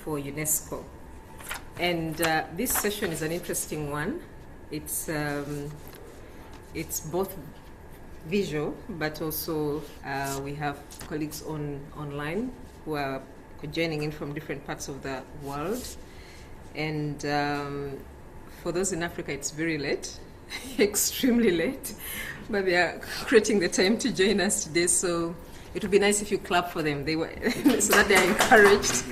for UNESCO. And this session is an interesting one. It's both visual, but also we have colleagues online who are joining in from different parts of the world. And for those in Africa, it's very late, extremely late, but they are creating the time to join us today. So it would be nice if you clap for them. They were so that they are encouraged.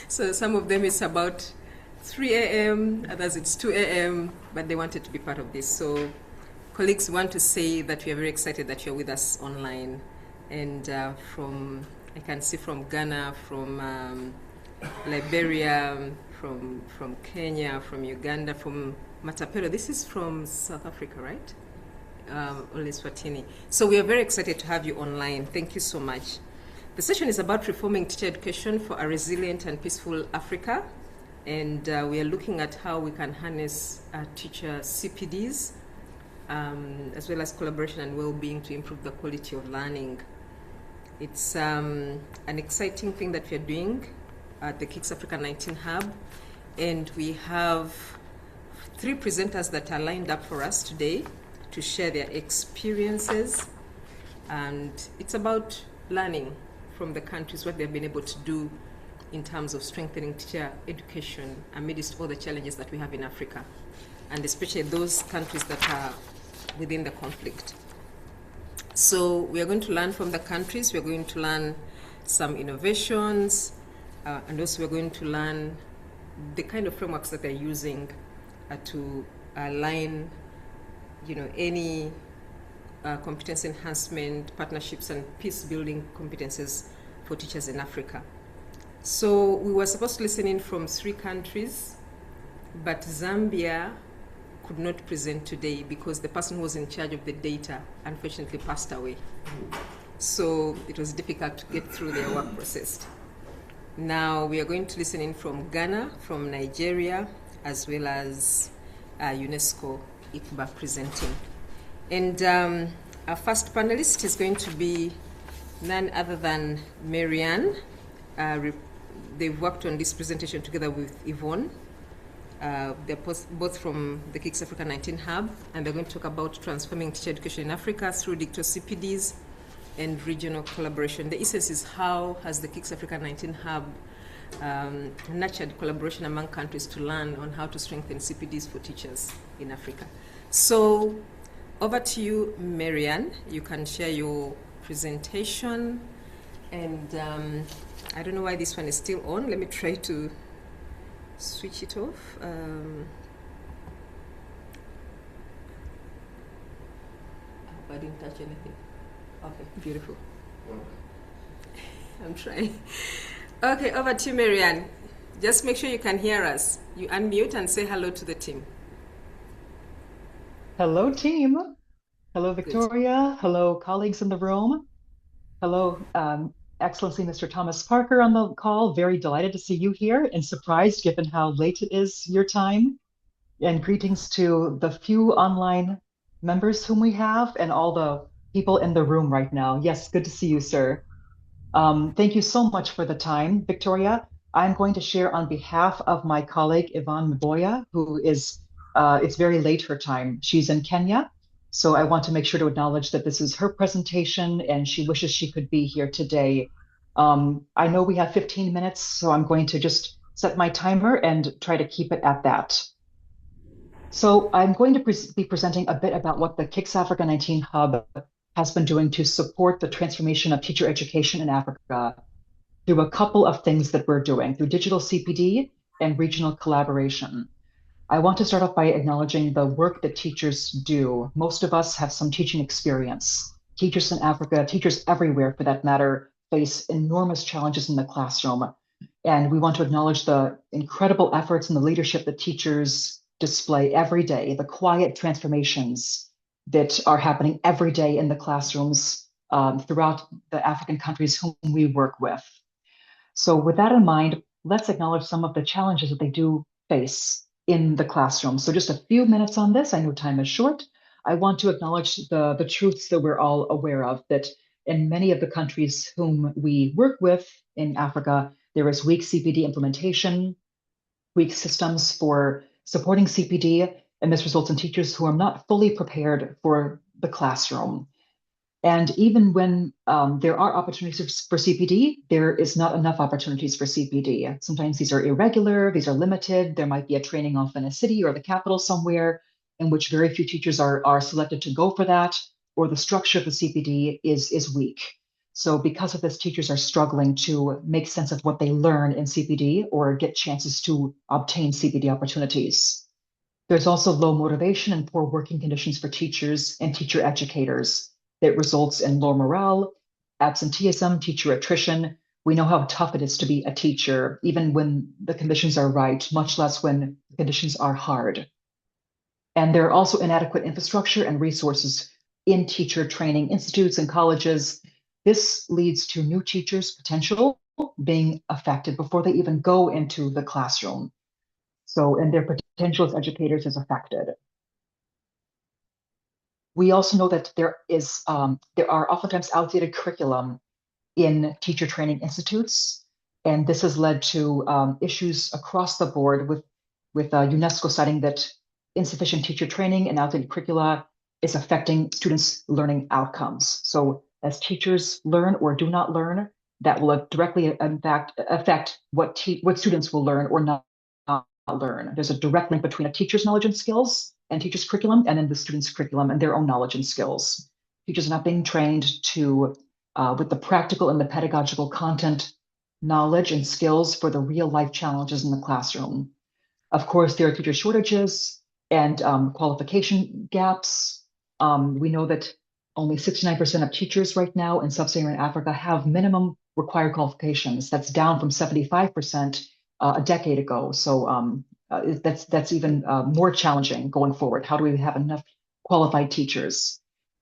So some of them it's about 3 a.m., others it's 2 a.m., but they wanted to be part of this. So colleagues, want to say that we are very excited that you're with us online. And I can see from Ghana, from Liberia, from Kenya, from Uganda, from Matapelo. This is from South Africa, right? Ole Swatini. So we are very excited to have you online. Thank you so much. The session is about reforming teacher education for a resilient and peaceful Africa. And we are looking at how we can harness teacher CPDs, as well as collaboration and well-being to improve the quality of learning. It's an exciting thing that we are doing at the KIX Africa 19 Hub. And we have 3 presenters that are lined up for us today to share their experiences. And it's about learning from the countries, what they've been able to do in terms of strengthening teacher education amidst all the challenges that we have in Africa, and especially those countries that are within the conflict. So we are going to learn from the countries, we're going to learn some innovations, and also we're going to learn the kind of frameworks that they're using to align any competence enhancement, partnerships, and peace-building competences for teachers in Africa. So we were supposed to listen in from 3 countries, but Zambia could not present today because the person who was in charge of the data unfortunately passed away. So it was difficult to get through their work process. Now we are going to listen in from Ghana, from Nigeria, as well as UNESCO, ICBA presenting. And our first panelist is going to be none other than Maryann. They've worked on this presentation together with Yvonne. They're both from the KIX Africa 19 Hub, and they're going to talk about transforming teacher education in Africa through digital CPDs and regional collaboration. The essence is how has the KIX Africa 19 Hub nurtured collaboration among countries to learn on how to strengthen CPDs for teachers in Africa. So over to you, Maryann. You can share your presentation. And I don't know why this one is still on. Let me try to switch it off. I didn't touch anything. Okay, beautiful. I'm trying. Okay, over to you, Maryann. Just make sure you can hear us. You unmute and say hello to the team. Hello, team. Hello, Victoria. Good. Hello, colleagues in the room. Hello, Excellency Mr. Thomas Parker on the call. Very delighted to see you here and surprised given how late it is your time. And greetings to the few online members whom we have and all the people in the room right now. Yes, good to see you, sir. Thank you so much for the time, Victoria. I'm going to share on behalf of my colleague, Yvonne Mboya, who is, it's very late her time. She's in Kenya. So I want to make sure to acknowledge that this is her presentation and she wishes she could be here today. I know we have 15 minutes, so I'm going to just set my timer and try to keep it at that. So I'm going to be presenting a bit about what the KIX Africa 19 Hub has been doing to support the transformation of teacher education in Africa through a couple of things that we're doing, through digital CPD and regional collaboration. I want to start off by acknowledging the work that teachers do. Most of us have some teaching experience. Teachers in Africa, teachers everywhere for that matter, face enormous challenges in the classroom. And we want to acknowledge the incredible efforts and the leadership that teachers display every day, the quiet transformations that are happening every day in the classrooms throughout the African countries whom we work with. So with that in mind, let's acknowledge some of the challenges that they do face in the classroom. So just a few minutes on this. I know time is short. I want to acknowledge the truths that we're all aware of, that in many of the countries whom we work with in Africa, There is weak CPD implementation, weak systems for supporting CPD, and this results in teachers who are not fully prepared for the classroom. And even when there are opportunities for CPD, there is not enough opportunities for CPD. Sometimes these are irregular, these are limited. There might be a training off in a city or the capital somewhere in which very few teachers are selected to go for that, or the structure of the CPD is weak. So because of this, teachers are struggling to make sense of what they learn in CPD or get chances to obtain CPD opportunities. There's also low motivation and poor working conditions for teachers and teacher educators. That results in low morale, absenteeism, teacher attrition. We know how tough it is to be a teacher, even when the conditions are right, much less when the conditions are hard. And there are also inadequate infrastructure and resources in teacher training institutes and colleges. This leads to new teachers' potential being affected before they even go into the classroom. So, and their potential as educators is affected. We also know that there are oftentimes outdated curriculum in teacher training institutes, and this has led to issues across the board with UNESCO citing that insufficient teacher training and outdated curricula is affecting students' learning outcomes. So as teachers learn or do not learn, that will directly in fact affect what students will learn or not learn. There's a direct link between a teacher's knowledge and skills and teacher's curriculum and then the student's curriculum and their own knowledge and skills. Teachers are not being trained to with the practical and the pedagogical content, knowledge and skills for the real life challenges in the classroom. Of course, there are teacher shortages and qualification gaps. We know that only 69% of teachers right now in Sub-Saharan Africa have minimum required qualifications. That's down from 75% a decade ago. So that's even more challenging going forward. How do we have enough qualified teachers?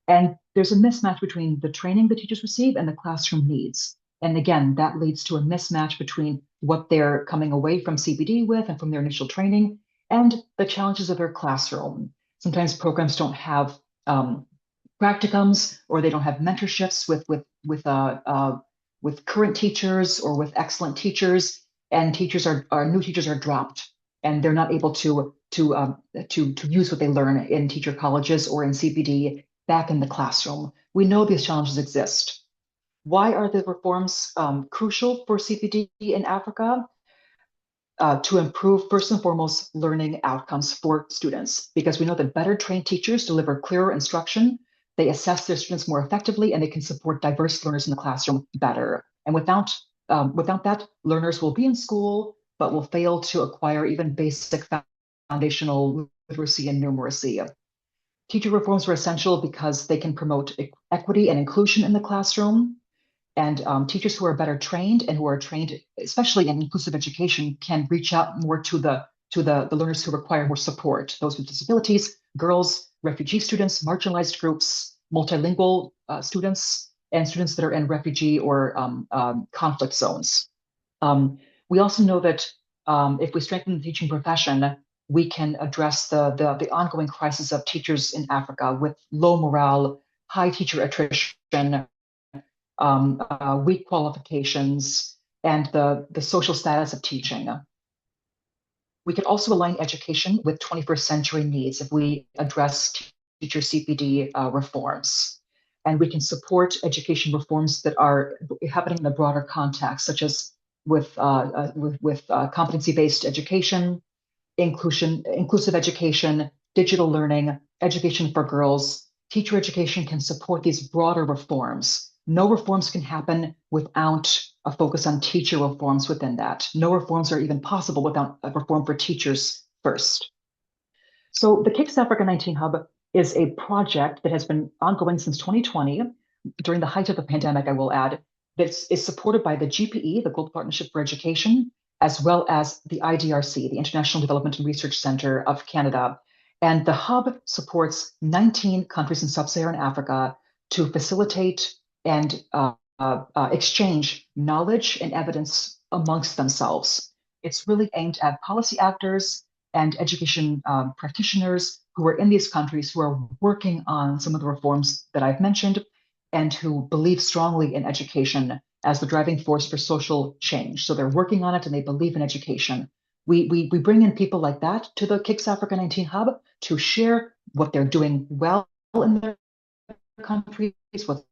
And there's a mismatch between the training the teachers receive and the classroom needs. And again, that leads to a mismatch between what they're coming away from CPD with and from their initial training and the challenges of their classroom. Sometimes programs don't have practicums, or they don't have mentorships with current teachers or with excellent teachers, and new teachers are dropped, and they're not able to use what they learn in teacher colleges or in CPD back in the classroom. We know these challenges exist. Why are the reforms crucial for CPD in Africa? To improve, first and foremost, learning outcomes for students, because we know that better trained teachers deliver clearer instruction, they assess their students more effectively, and they can support diverse learners in the classroom better. And without that, learners will be in school, but will fail to acquire even basic foundational literacy and numeracy. Teacher reforms are essential because they can promote equity and inclusion in the classroom. And teachers who are better trained and who are trained, especially in inclusive education, can reach out more to the learners who require more support, those with disabilities, girls, refugee students, marginalized groups, multilingual students, and students that are in refugee or conflict zones. We also know that if we strengthen the teaching profession, we can address the ongoing crisis of teachers in Africa with low morale, high teacher attrition, weak qualifications, and the social status of teaching. We could also align education with 21st century needs if we address teacher CPD reforms. And we can support education reforms that are happening in the broader context, such as with competency-based education, inclusive education, digital learning, education for girls. Teacher education can support these broader reforms. No reforms can happen without a focus on teacher reforms within that. No reforms are even possible without a reform for teachers first. So the KIX Africa 19 Hub is a project that has been ongoing since 2020, during the height of the pandemic, I will add, that is supported by the GPE, the Global Partnership for Education, as well as the IDRC, the International Development and Research Center of Canada. And the hub supports 19 countries in Sub-Saharan Africa to facilitate and exchange knowledge and evidence amongst themselves. It's really aimed at policy actors and education practitioners who are in these countries who are working on some of the reforms that I've mentioned and who believe strongly in education as the driving force for social change. So they're working on it and they believe in education. We bring in people like that to the KIX Africa 19 Hub to share what they're doing well in their countries, what's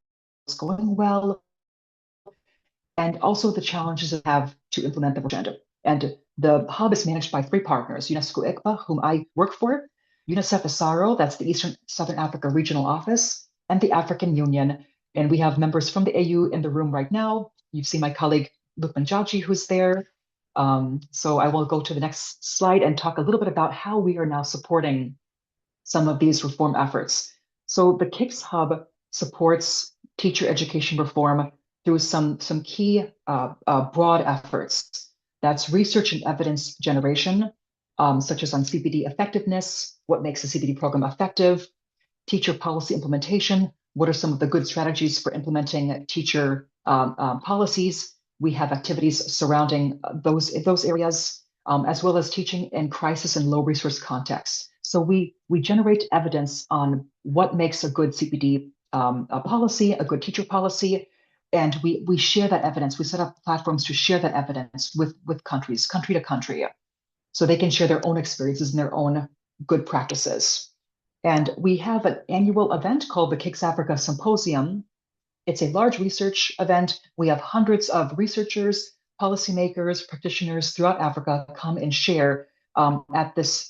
going well, and also the challenges they have to implement the agenda. And the hub is managed by 3 partners: Nwokeocha, whom I work for, UNICEF Asaro, that's the Eastern Southern Africa Regional Office, and the African Union. And we have members from the AU in the room right now. You've seen my colleague Lukman Jaji, who's there. So I will go to the next slide and talk a little bit about how we are now supporting some of these reform efforts. So the KIX Hub supports teacher education reform through some key broad efforts. That's research and evidence generation, such as on CPD effectiveness, what makes a CPD program effective, teacher policy implementation, what are some of the good strategies for implementing teacher policies. We have activities surrounding those areas, as well as teaching in crisis and low resource contexts. So we generate evidence on what makes a good CPD policy, a good teacher policy, and we share that evidence. We set up platforms to share that evidence with countries, country to country, so they can share their own experiences and their own good practices. And we have an annual event called the KIX Africa Symposium. It's a large research event. We have hundreds of researchers, policymakers, practitioners throughout Africa come and share at this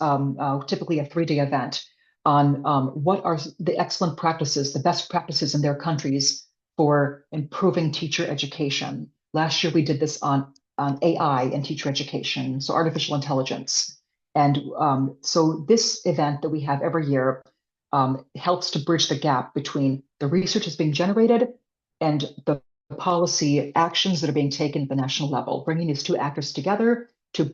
typically a 3-day event on what are the excellent practices, the best practices in their countries for improving teacher education. Last year, we did this on AI and teacher education, so artificial intelligence. And so this event that we have every year helps to bridge the gap between the research that's being generated and the policy actions that are being taken at the national level, bringing these 2 actors together to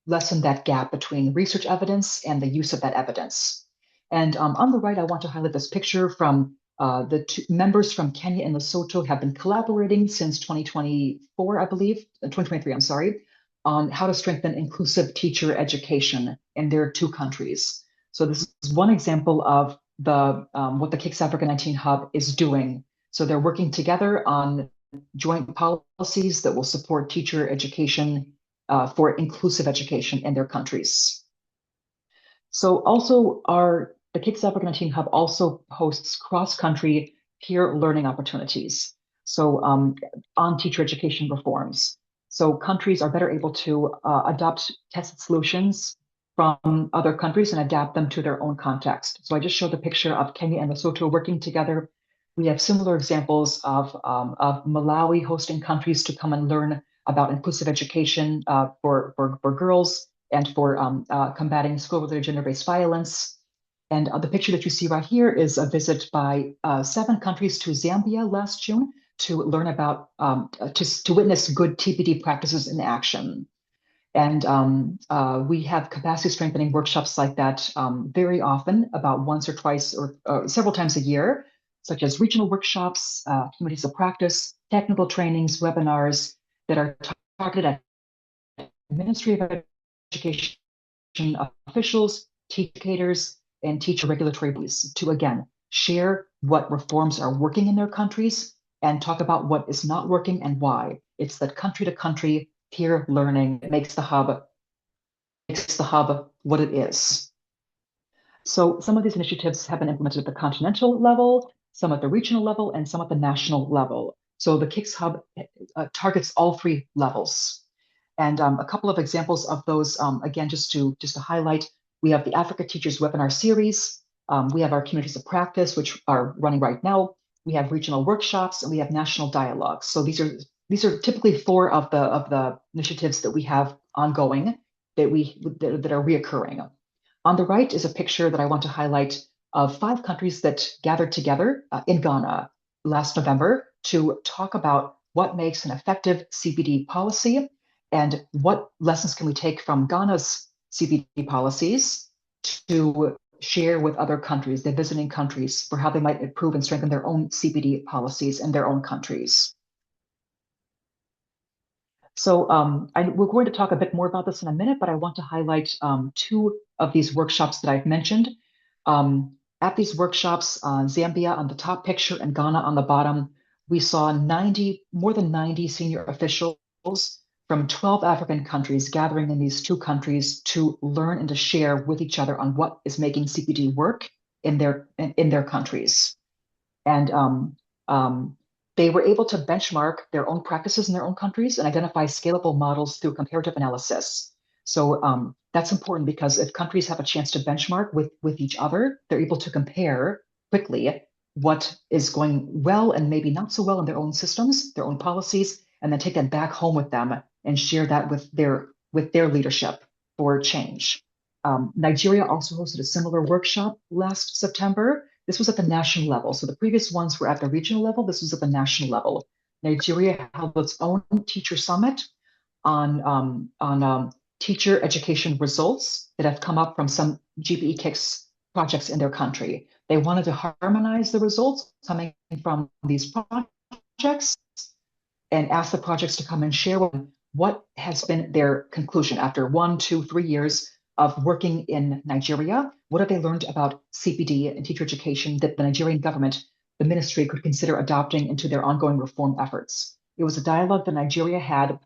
lessen that gap between research evidence and the use of that evidence. And on the right, I want to highlight this picture from the 2 members from Kenya and Lesotho have been collaborating since 2024, I believe, 2023, I'm sorry, on how to strengthen inclusive teacher education in their 2 countries. So this is one example of what the KIX Africa 19 Hub is doing. So they're working together on joint policies that will support teacher education for inclusive education in their countries. So also the KIX Africa 19 Hub also hosts cross-country peer learning opportunities. So on teacher education reforms. So countries are better able to adopt tested solutions from other countries and adapt them to their own context. So I just showed the picture of Kenya and Lesotho working together. We have similar examples of Malawi hosting countries to come and learn about inclusive education for girls and for combating school-related gender-based violence. And the picture that you see right here is a visit by 7 countries to Zambia last June to learn about, to witness good TPD practices in action. And we have capacity strengthening workshops like that very often, about once or twice or several times a year, such as regional workshops, communities of practice, technical trainings, webinars that are targeted at Ministry of Education officials, educators, and teacher regulatory bodies to, again, share what reforms are working in their countries and talk about what is not working and why. It's that country-to-country peer learning that makes the hub what it is. So some of these initiatives have been implemented at the continental level, some at the regional level, and some at the national level. So the KIX Hub targets all 3 levels. And a couple of examples of those, again, just to highlight, we have the Africa Teachers webinar series. We have our communities of practice, which are running right now. We have regional workshops, and we have national dialogues. So these are typically 4 of the initiatives that we have ongoing that are reoccurring. On the right is a picture that I want to highlight of 5 countries that gathered together in Ghana last November to talk about what makes an effective CPD policy and what lessons can we take from Ghana's CPD policies to share with other countries, their visiting countries, for how they might improve and strengthen their own CPD policies in their own countries. So we're going to talk a bit more about this in a minute, but I want to highlight 2 of these workshops that I've mentioned. At these workshops, Zambia on the top picture and Ghana on the bottom, we saw more than 90 senior officials from 12 African countries gathering in these two countries to learn and to share with each other on what is making CPD work in their countries. And they were able to benchmark their own practices in their own countries and identify scalable models through comparative analysis. So that's important because if countries have a chance to benchmark with each other, they're able to compare quickly what is going well and maybe not so well in their own systems, their own policies, and then take that back home with them and share that with their leadership for change. Nigeria also hosted a similar workshop last September. This was at the national level. So the previous ones were at the regional level. This was at the national level. Nigeria held its own teacher summit on teacher education results that have come up from some GPE KIX projects in their country. They wanted to harmonize the results coming from these projects and ask the projects to come and share what has been their conclusion after 1, 2, 3 years of working in Nigeria. What have they learned about CPD and teacher education that the Nigerian government, the ministry, could consider adopting into their ongoing reform efforts? It was a dialogue that Nigeria had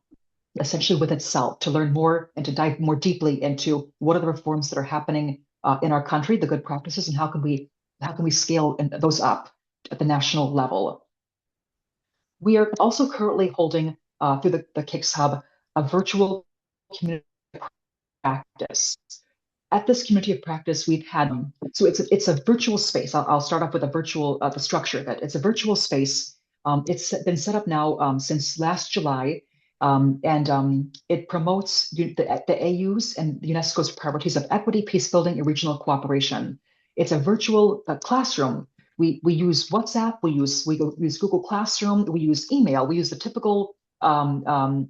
essentially with itself to learn more and to dive more deeply into what are the reforms that are happening in our country, the good practices, and how can we scale those up at the national level. We are also currently holding through the KIX Hub a virtual community practice. At this community of practice, we've had so it's a virtual space. I'll start off with a virtual the structure of it. It's a virtual space. It's been set up now since last July. It promotes the AU's and UNESCO's priorities of equity, peace building, and regional cooperation. It's a virtual classroom. We use WhatsApp, we use Google Classroom, we use email, we use the typical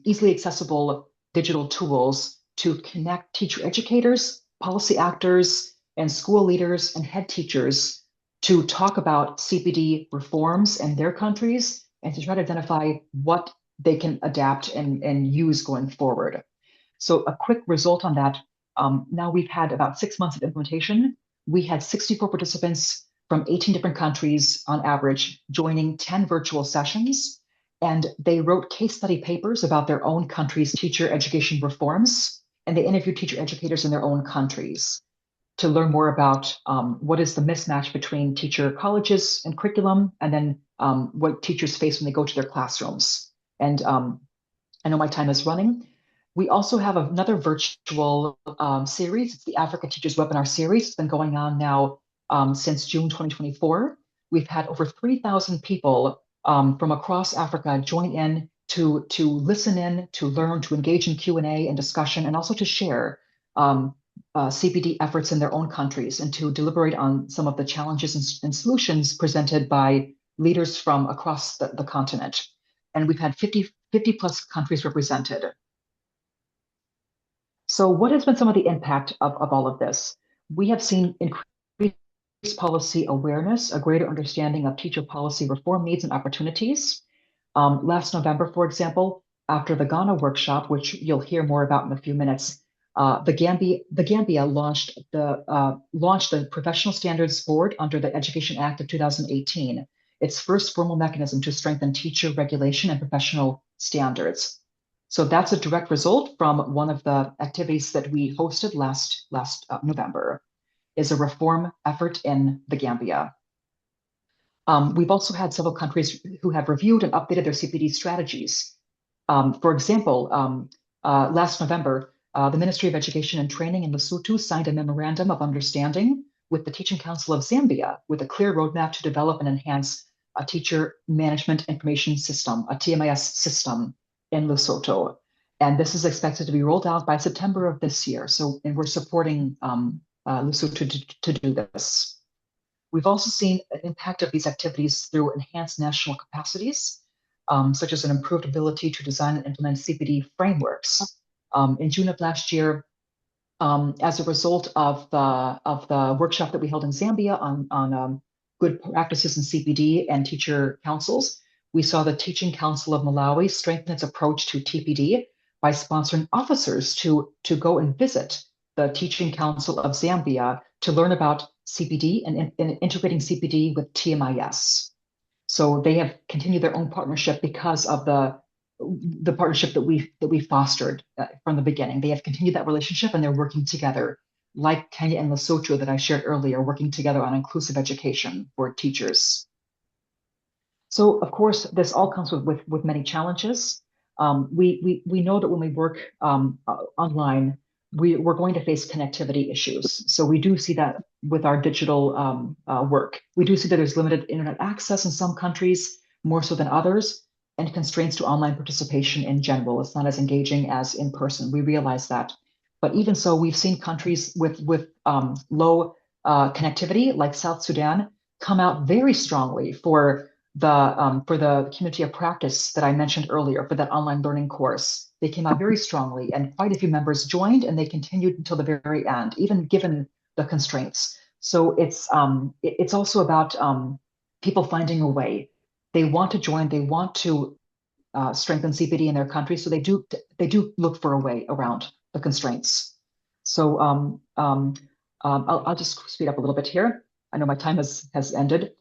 easily accessible digital tools to connect teacher educators, policy actors, and school leaders and head teachers to talk about CPD reforms in their countries and to try to identify what they can adapt and use going forward. So a quick result on that, now we've had about 6 months of implementation. We had 64 participants from 18 different countries on average joining 10 virtual sessions, and they wrote case study papers about their own country's teacher education reforms, and they interviewed teacher educators in their own countries to learn more about what is the mismatch between teacher colleges and curriculum, and then what teachers face when they go to their classrooms. And I know my time is running. We also have another virtual series. It's the Africa Teachers Webinar Series. It's been going on now since June 2024. We've had over 3,000 people from across Africa join in to listen in, to learn, to engage in Q&A and discussion, and also to share CPD efforts in their own countries and to deliberate on some of the challenges and solutions presented by leaders from across the continent. And we've had 50 plus countries represented. So what has been some of the impact of all of this? We have seen increased policy awareness, a greater understanding of teacher policy reform needs and opportunities. Last November, for example, after the Ghana workshop, which you'll hear more about in a few minutes, the Gambia launched the Professional Standards Board under the Education Act of 2018. Its first formal mechanism to strengthen teacher regulation and professional standards. So that's a direct result from one of the activities that we hosted last November, is a reform effort in the Gambia. We've also had several countries who have reviewed and updated their CPD strategies. For example, last November, the Ministry of Education and Training in Lesotho signed a memorandum of understanding with the Teaching Council of Zambia with a clear roadmap to develop and enhance a teacher management information system, a TMIS system in Lesotho. And this is expected to be rolled out by September of this year. And we're supporting Lesotho to do this. We've also seen an impact of these activities through enhanced national capacities, such as an improved ability to design and implement CPD frameworks. In June of last year, as a result of the workshop that we held in Zambia on good practices in CPD and teacher councils, we saw the Teaching Council of Malawi strengthen its approach to TPD by sponsoring officers to go and visit the Teaching Council of Zambia to learn about CPD and integrating CPD with TMIS. So they have continued their own partnership because of the partnership that we fostered from the beginning. They have continued that relationship and they're working together, like Kenya and Lesotho that I shared earlier, working together on inclusive education for teachers. So of course, this all comes with many challenges. We know that when we work online, we're going to face connectivity issues. So we do see that with our digital work. We do see that there's limited internet access in some countries, more so than others, and constraints to online participation in general. It's not as engaging as in person. We realize that. But even so, we've seen countries with low connectivity, like South Sudan, come out very strongly for the community of practice that I mentioned earlier, for that online learning course. They came out very strongly, and quite a few members joined, and they continued until the very end, even given the constraints. So it's also about people finding a way. They want to join. They want to strengthen CPD in their country, so they do look for a way around the constraints. So I'll just speed up a little bit here. I know my time has ended.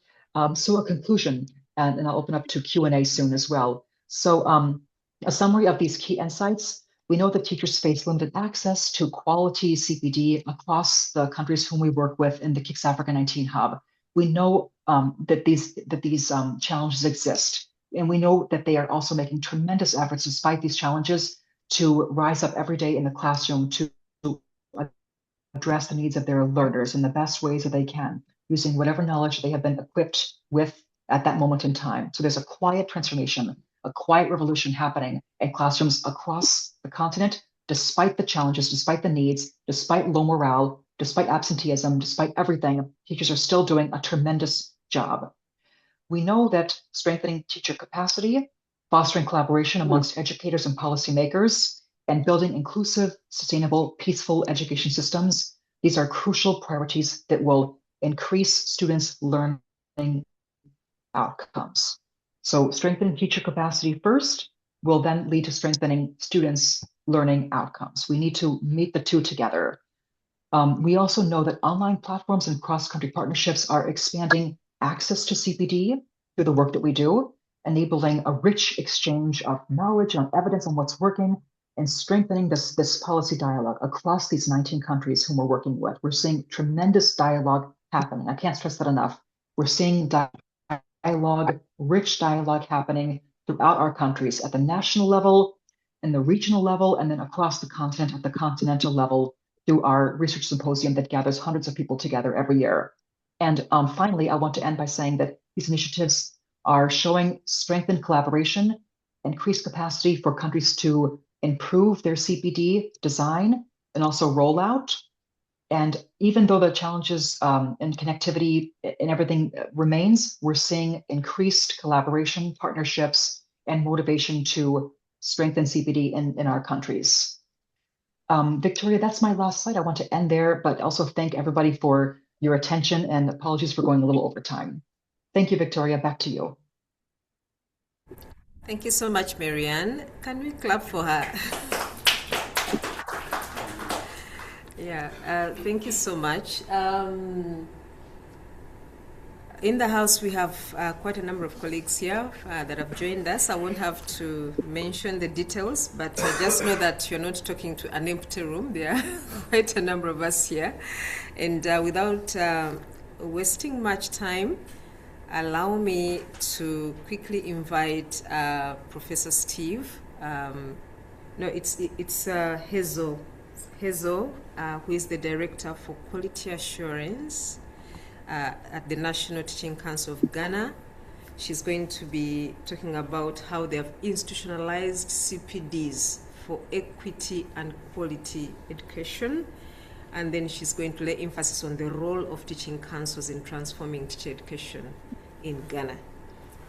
So a conclusion, and I'll open up to Q&A soon as well. So a summary of these key insights. We know that teachers face limited access to quality CPD across the countries whom we work with in the KIX Africa 19 hub. We know that these challenges exist, and we know that they are also making tremendous efforts despite these challenges to rise up every day in the classroom to address the needs of their learners in the best ways that they can, using whatever knowledge they have been equipped with at that moment in time. So there's a quiet transformation, a quiet revolution happening in classrooms across the continent, despite the challenges, despite the needs, despite low morale, despite absenteeism, despite everything. Teachers are still doing a tremendous job. We know that strengthening teacher capacity, fostering collaboration amongst educators and policymakers, and building inclusive, sustainable, peaceful education systems, these are crucial priorities that will increase students' learning outcomes. So strengthening teacher capacity first will then lead to strengthening students' learning outcomes. We need to meet the two together. We also know that online platforms and cross-country partnerships are expanding access to CPD through the work that we do, enabling a rich exchange of knowledge and evidence on what's working, and strengthening this policy dialogue across these 19 countries whom we're working with. We're seeing tremendous dialogue happening. I can't stress that enough. We're seeing dialogue, rich dialogue happening throughout our countries at the national level, and the regional level, and then across the continent at the continental level through our research symposium that gathers hundreds of people together every year. And finally, I want to end by saying that these initiatives are showing strengthened collaboration, increased capacity for countries to improve their CPD design and also rollout. And even though the challenges in connectivity and everything remains, we're seeing increased collaboration, partnerships, and motivation to strengthen CPD in our countries. Victoria, that's my last slide. I want to end there, but also thank everybody for your attention, and apologies for going a little over time. Thank you, Victoria. Back to you. Thank you so much, Maryann. Can we clap for her? Yeah, thank you so much. In the house, we have quite a number of colleagues here that have joined us. I won't have to mention the details, but just know that you're not talking to an empty room. There are quite a number of us here. And without wasting much time, allow me to quickly invite Professor Steve. No, it's Hazel. Hazel, who is the Director for Quality Assurance at the National Teaching Council of Ghana. She's going to be talking about how they have institutionalized CPDs for equity and quality education. And then she's going to lay emphasis on the role of teaching councils in transforming teacher education in Ghana.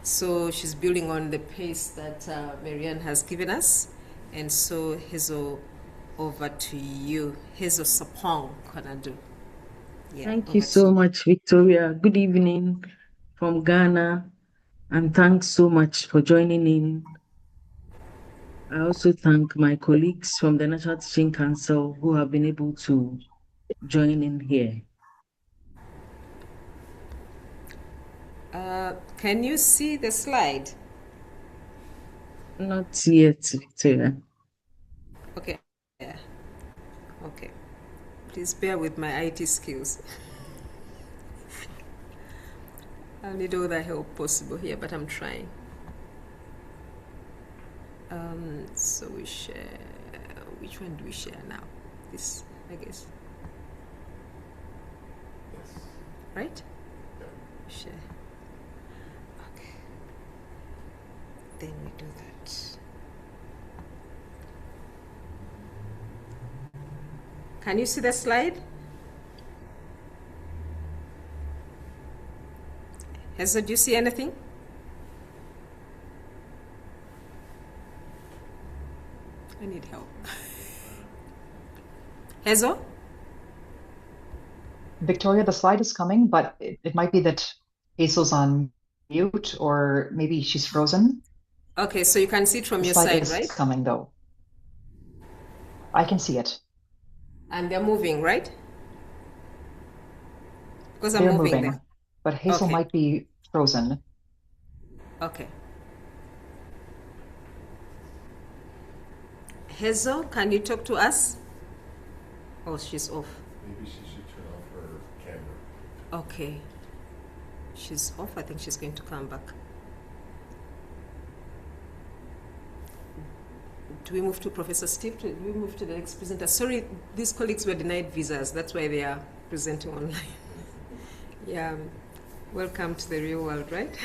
So she's building on the pace that Maryann has given us. And so Hazel, over to you. Hazel Sarpong, Konadu. Yeah, thank you so much, Victoria. Good evening from Ghana, and thanks so much for joining in. I also thank my colleagues from the National Teaching Council who have been able to join in here. Can you see the slide? Not yet, Victoria. Okay. Yeah. Okay. Please bear with my IT skills. I'll need all the help possible here, but I'm trying. So we share. Which one do we share now? This, I guess. Yes. Right? Yeah. Share. Okay. Then we do that. Can you see the slide? Hazel, do you see anything? I need help. Hazel? Victoria, the slide is coming, but it might be that Hazel's on mute or maybe she's frozen. Okay, so you can see it from The your slide side, is right? coming though. I can see it. And they're moving, right? Because I'm They're moving moving, them. but Hazel Okay. might be frozen. Okay. Hazel, can you talk to us? Oh, she's off. Maybe she should turn off her camera. Okay. She's off. I think she's going to come back. Do we move to Professor Steve? Do we move to the next presenter? Sorry, these colleagues were denied visas. That's why they are presenting online. Yeah. Welcome to the real world, right?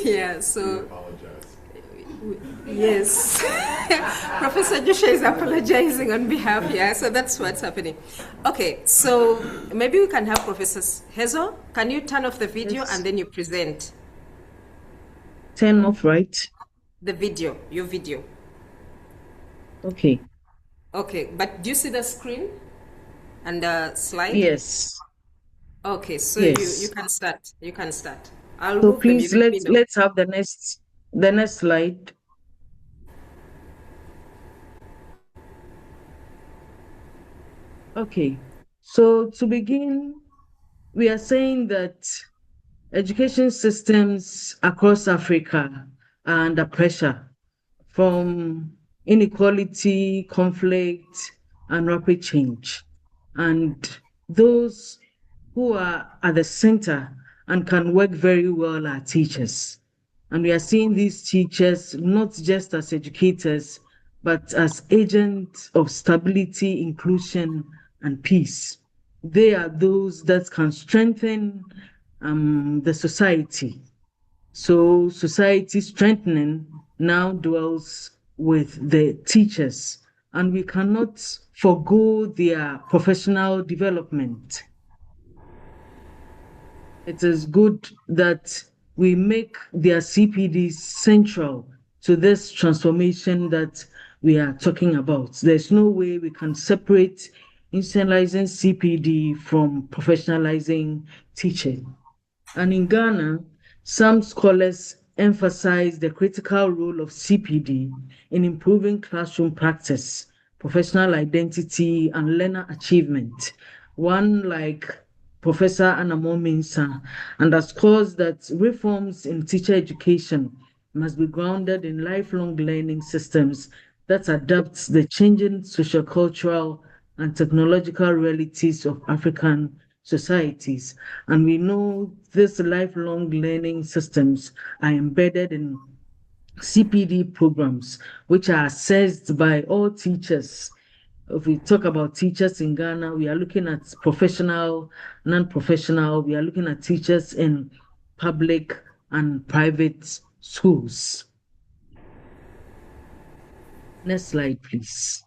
Yeah, We so apologize. yes. Professor Joshua is apologizing on behalf, yeah, so that's what's happening. Okay, so maybe we can have Professor Hazel. Can you turn off the video Yes. and then you present Turn off, right? the video, your video? Okay. Okay, but do you see the screen and the slide? Yes. Okay, so Yes. you can start. You can start. I'll So move them. You please let me know. let's have the next slide. Okay. So to begin, we are saying that education systems across Africa are under pressure from inequality, conflict, and rapid change. And those who are at the center and can work very well are teachers. And we are seeing these teachers not just as educators, but as agents of stability, inclusion, and peace. They are those that can strengthen the society. So society strengthening now dwells with the teachers, and we cannot forego their professional development. It is good that we make their CPDs central to this transformation that we are talking about. There's no way we can separate institutionalizing CPD from professionalizing teaching. And in Ghana, some scholars emphasize the critical role of CPD in improving classroom practice, professional identity, and learner achievement. One like Professor Anamo Mensah underscores that reforms in teacher education must be grounded in lifelong learning systems that adapt the changing sociocultural and technological realities of African societies. And we know these lifelong learning systems are embedded in CPD programs, which are assessed by all teachers. If we talk about teachers in Ghana, we are looking at professional, non-professional, we are looking at teachers in public and private schools. Next slide, please.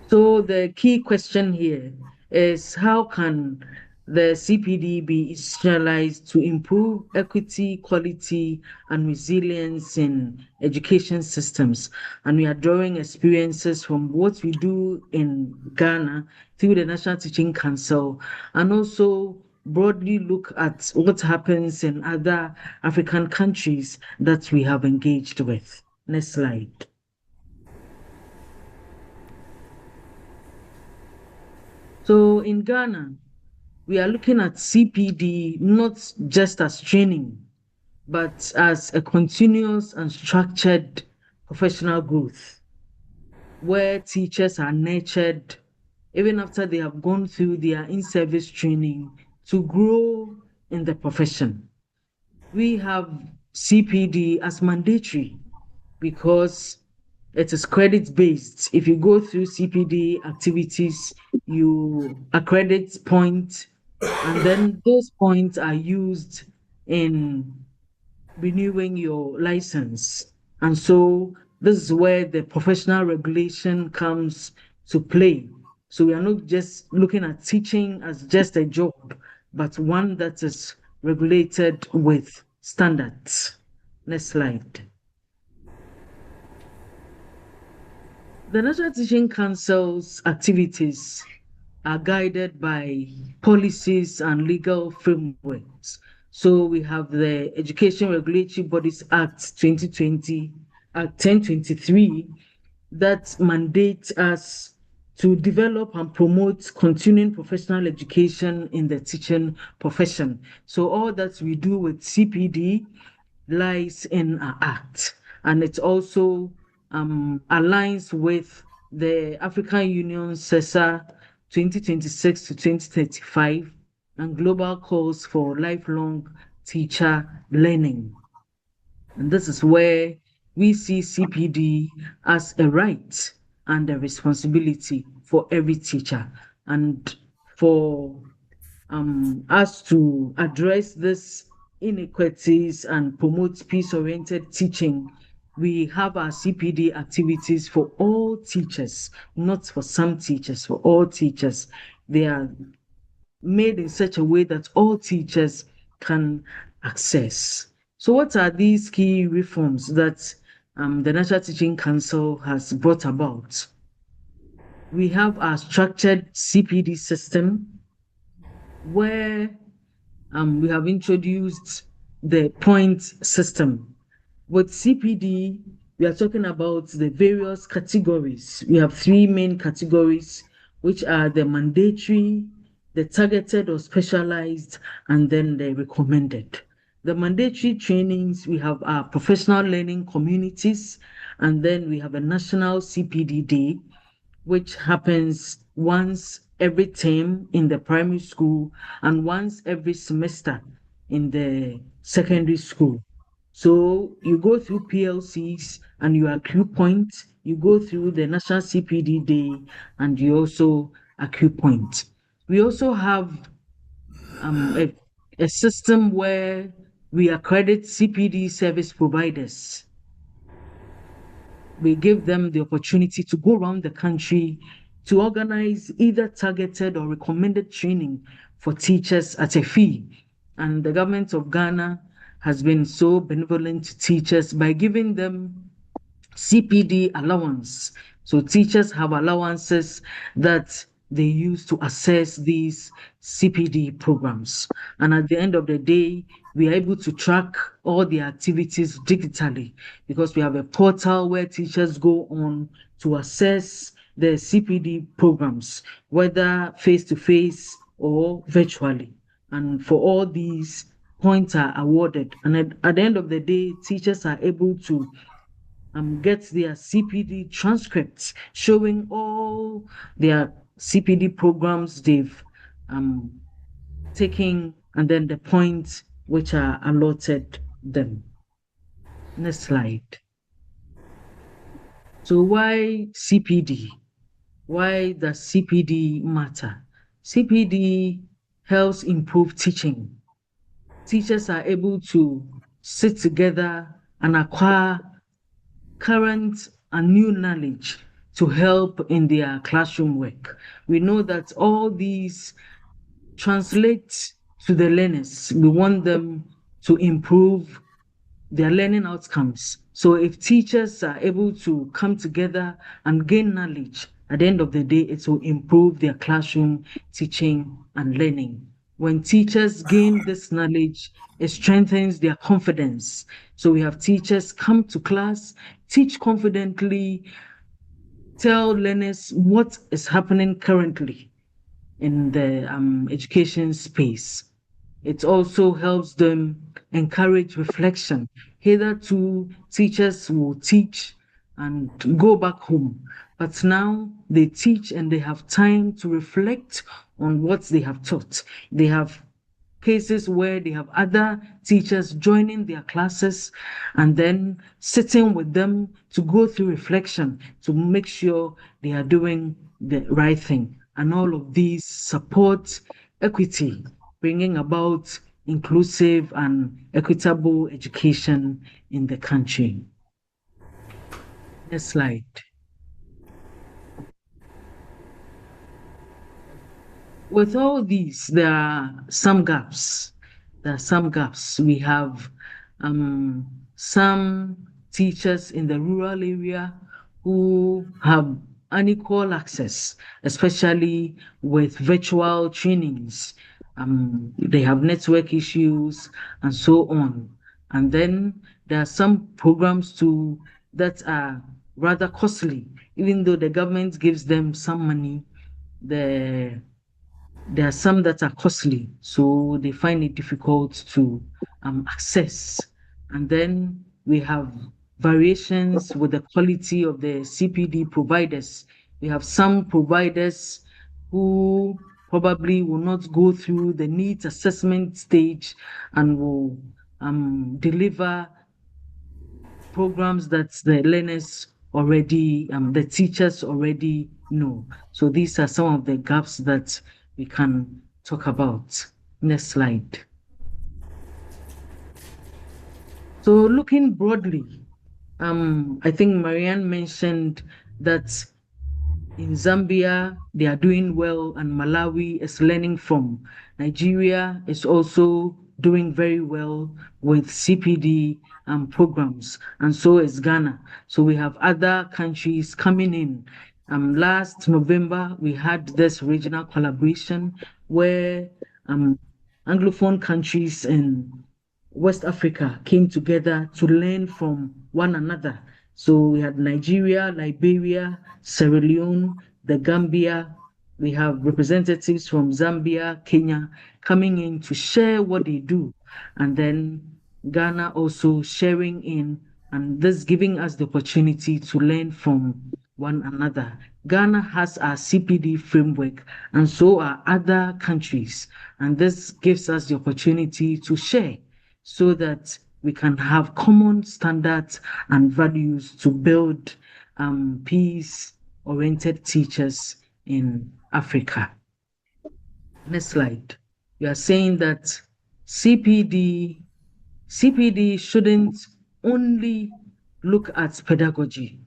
So the key question here is how can the CPD be institutionalized to improve equity, quality, and resilience in education systems? And we are drawing experiences from what we do in Ghana through the National Teaching Council, and also broadly look at what happens in other African countries that we have engaged with. Next slide. So in Ghana, we are looking at CPD not just as training, but as a continuous and structured professional growth, where teachers are nurtured even after they have gone through their in-service training to grow in the profession. We have CPD as mandatory because it is credit-based. If you go through CPD activities, you accredit points, and then those points are used in renewing your license. And so this is where the professional regulation comes to play. So we are not just looking at teaching as just a job, but one that is regulated with standards. Next slide. The National Teaching Council's activities are guided by policies and legal frameworks. So we have the Education Regulatory Bodies Act 2020, Act 1023, that mandates us to develop and promote continuing professional education in the teaching profession. So all that we do with CPD lies in our act, and it also aligns with the African Union CESA 2026 to 2035 and global calls for lifelong teacher learning. And this is where we see CPD as a right and a responsibility for every teacher. And for us to address these inequities and promote peace-oriented teaching, we have our CPD activities for all teachers, not for some teachers, for all teachers. They are made in such a way that all teachers can access. So what are these key reforms that the National Teaching Council has brought about? We have our structured CPD system, where we have introduced the point system. With CPD, we are talking about the various categories. We have three main categories, which are the mandatory, the targeted or specialized, and then the recommended. The mandatory trainings, we have our professional learning communities, and then we have a national CPD day, which happens once every term in the primary school and once every semester in the secondary school. So you go through PLCs and you accrue points, you go through the National CPD Day and you also accrue points. We also have a system where we accredit CPD service providers. We give them the opportunity to go around the country to organize either targeted or recommended training for teachers at a fee. And the government of Ghana has been so benevolent to teachers by giving them CPD allowance. So teachers have allowances that they use to assess these CPD programs. And at the end of the day, we are able to track all the activities digitally because we have a portal where teachers go on to assess the CPD programs, whether face-to-face or virtually. And for all these, points are awarded. And at the end of the day, teachers are able to get their CPD transcripts showing all their CPD programs they've taken and then the points which are allotted them. Next slide. So why CPD? Why does CPD matter? CPD helps improve teaching. Teachers are able to sit together and acquire current and new knowledge to help in their classroom work. We know that all these translate to the learners. We want them to improve their learning outcomes. So if teachers are able to come together and gain knowledge, at the end of the day, it will improve their classroom teaching and learning. When teachers gain this knowledge, it strengthens their confidence. So we have teachers come to class, teach confidently, tell learners what is happening currently in the education space. It also helps them encourage reflection. Hitherto, teachers will teach and go back home, but now they teach and they have time to reflect on what they have taught. They have cases where they have other teachers joining their classes and then sitting with them to go through reflection to make sure they are doing the right thing. And all of these support equity, bringing about inclusive and equitable education in the country. Next slide. With all these, there are some gaps. We have some teachers in the rural area who have unequal access, especially with virtual trainings. They have network issues and so on. And then there are some programs too that are rather costly, even though the government gives them some money. There are some that are costly, so they find it difficult to access. And then we have variations with the quality of the CPD providers. We have some providers who probably will not go through the needs assessment stage and will deliver programs that the learners already, the teachers already know. So these are some of the gaps that we can talk about. Next slide. So looking broadly, I think Maryann mentioned that in Zambia, they are doing well and Malawi is learning from. Nigeria is also doing very well with CPD programs, and so is Ghana. So we have other countries coming in. Last November, we had this regional collaboration where Anglophone countries in West Africa came together to learn from one another. So we had Nigeria, Liberia, Sierra Leone, the Gambia. We have representatives from Zambia, Kenya coming in to share what they do. And then Ghana also sharing in, and this giving us the opportunity to learn from one another. Ghana has our CPD framework, and so are other countries. And this gives us the opportunity to share so that we can have common standards and values to build peace-oriented teachers in Africa. Next slide. We are saying that CPD shouldn't only look at pedagogy.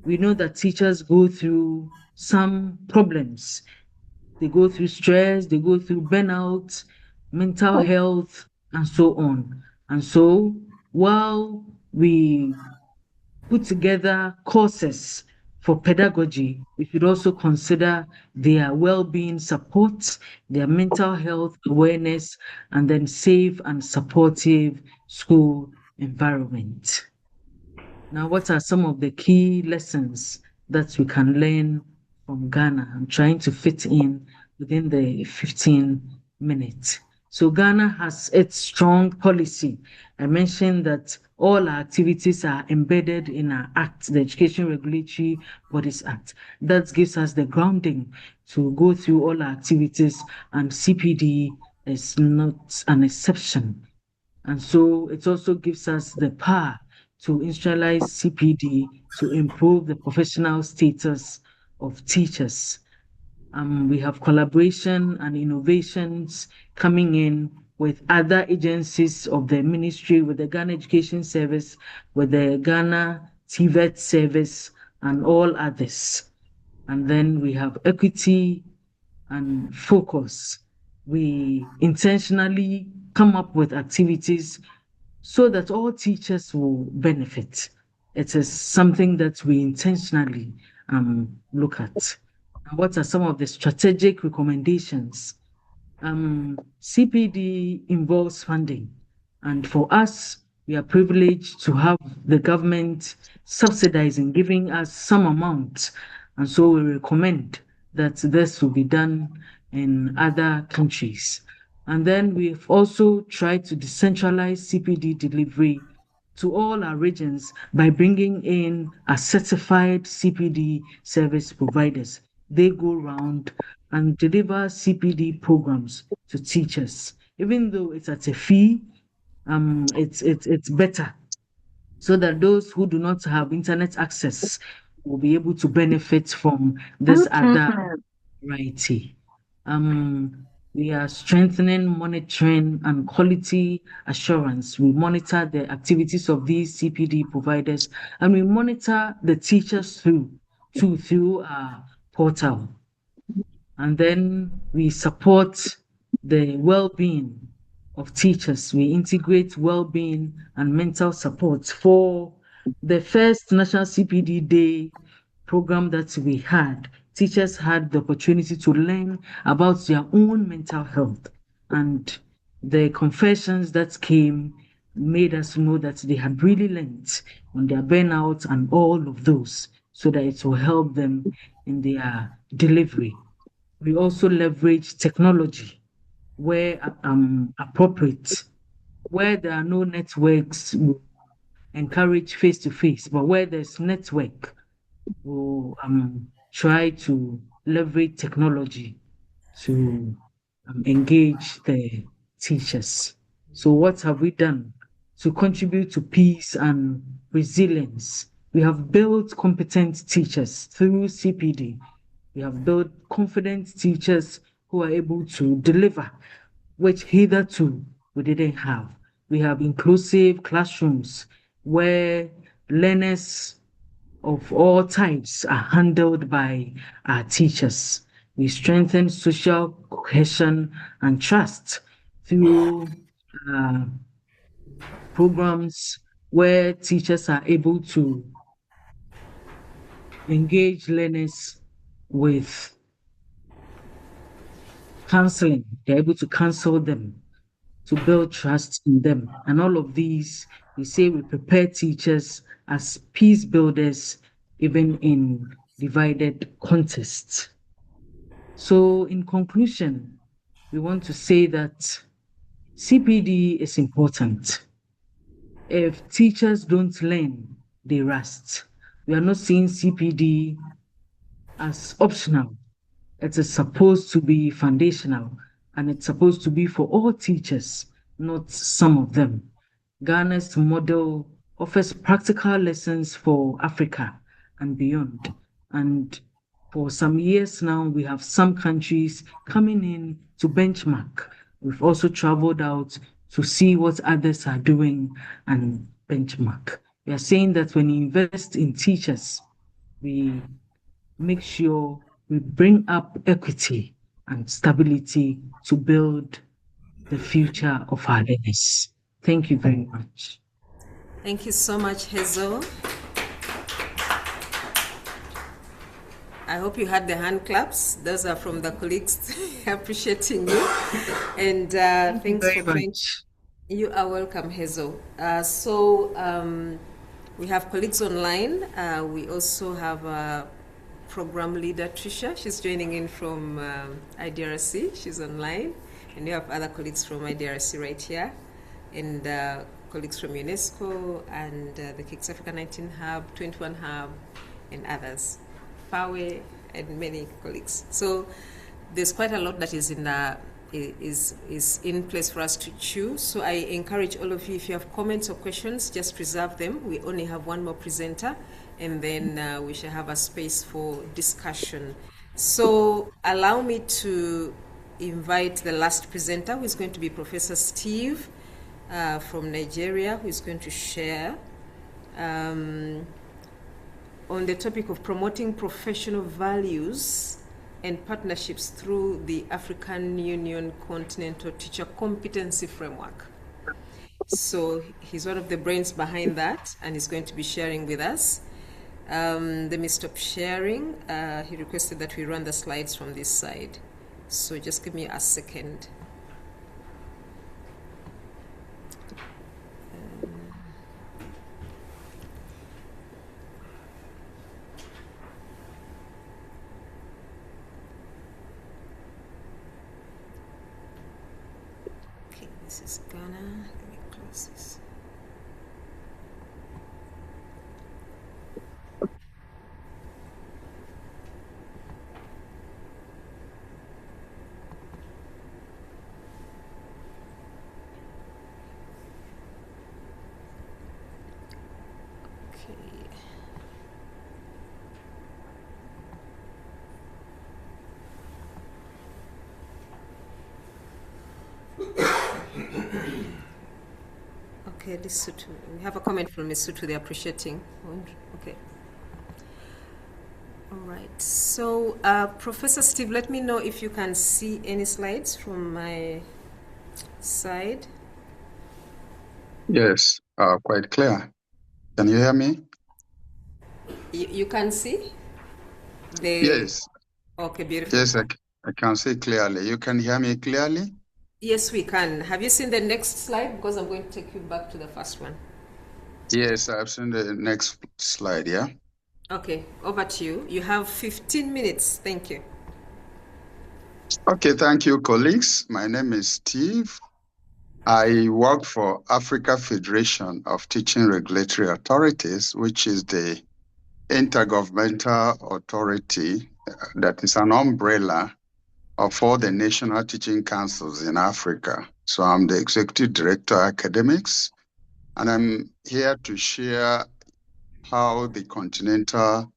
We know that teachers go through some problems. They go through stress, they go through burnout, mental health, and so on. And so while we put together courses for pedagogy, we should also consider their well-being support, their mental health awareness, and then safe and supportive school environment. Now, what are some of the key lessons that we can learn from Ghana? I'm trying to fit in within the 15 minutes. So Ghana has its strong policy. I mentioned that all our activities are embedded in our act, the Education Regulatory Bodies Act. That gives us the grounding to go through all our activities, and CPD is not an exception. And so it also gives us the power to institutionalize CPD to improve the professional status of teachers. We have collaboration and innovations coming in with other agencies of the ministry, with the Ghana Education Service, with the Ghana TVET Service, and all others. And then we have equity and focus. We intentionally come up with activities so that all teachers will benefit. It is something that we intentionally look at. What are some of the strategic recommendations? CPD involves funding, and for us, we are privileged to have the government subsidizing, giving us some amount, and so we recommend that this will be done in other countries. And then we've also tried to decentralize CPD delivery to all our regions by bringing in a certified CPD service providers. They go around and deliver CPD programs to teachers. Even though it's at a fee, it's better so that those who do not have internet access will be able to benefit from this other variety. We are strengthening monitoring and quality assurance. We monitor the activities of these CPD providers and we monitor the teachers through our portal. And then we support the well-being of teachers. We integrate well-being and mental support. For the first National CPD Day program that we had, teachers had the opportunity to learn about their own mental health. And the confessions that came made us know that they had really learned on their burnout and all of those so that it will help them in their delivery. We also leverage technology where appropriate. Where there are no networks, we encourage face to face, but where there's network, we'll try to leverage technology to engage the teachers. So, what have we done to contribute to peace and resilience? We have built competent teachers through CPD. We have built confident teachers who are able to deliver, which hitherto we didn't have. We have inclusive classrooms where learners of all types are handled by our teachers. We strengthen social cohesion and trust through programs where teachers are able to engage learners with counseling. They're able to counsel them to build trust in them. And all of these, we say we prepare teachers as peace builders, even in divided contexts. So, in conclusion, we want to say that CPD is important. If teachers don't learn, they rust. We are not seeing CPD as optional. It is supposed to be foundational and it's supposed to be for all teachers, not some of them. Ghana's model offers practical lessons for Africa and beyond. And for some years now, we have some countries coming in to benchmark. We've also traveled out to see what others are doing and benchmark. We are saying that when you invest in teachers, we make sure we bring up equity and stability to build the future of our learners. Thank you very much. Thank you so much, Hazel. I hope you had the hand claps. Those are from the colleagues appreciating you. And thanks for joining. You are welcome, Hazel. We have colleagues online. We also have program leader Trisha. She's joining in from IDRC. She's online. And we have other colleagues from IDRC right here. And colleagues from UNESCO and the KIX Africa 19 Hub, 21 Hub, and others. Fawe and many colleagues. So there's quite a lot that is in place for us to choose. So I encourage all of you, if you have comments or questions, just reserve them. We only have one more presenter, and then we shall have a space for discussion. So allow me to invite the last presenter, who is going to be Professor Steve from Nigeria, who is going to share on the topic of promoting professional values and partnerships through the African Union Continental Teacher Competency Framework. So he's one of the brains behind that, and he's going to be sharing with us. Let me stop sharing. He requested that we run the slides from this side. So just give me a second. This is Ghana. Let me close this. Okay, Lesotho. We have a comment from Lesotho. They're appreciating. Okay. All right. So, Professor Steve, let me know if you can see any slides from my side. Yes, quite clear. Can you hear me? You can see? Yes. Okay, beautiful. Yes, I can see clearly. You can hear me clearly? Yes, we can. Have you seen the next slide? Because I'm going to take you back to the first one. Yes, I've seen the next slide, yeah? Okay, over to you. You have 15 minutes. Thank you. Okay, thank you, colleagues. My name is Steve. I work for Africa Federation of Teaching Regulatory Authorities, which is the intergovernmental authority that is an umbrella of all the national teaching councils in Africa. So I'm the executive director of academics, and I'm here to share how the continental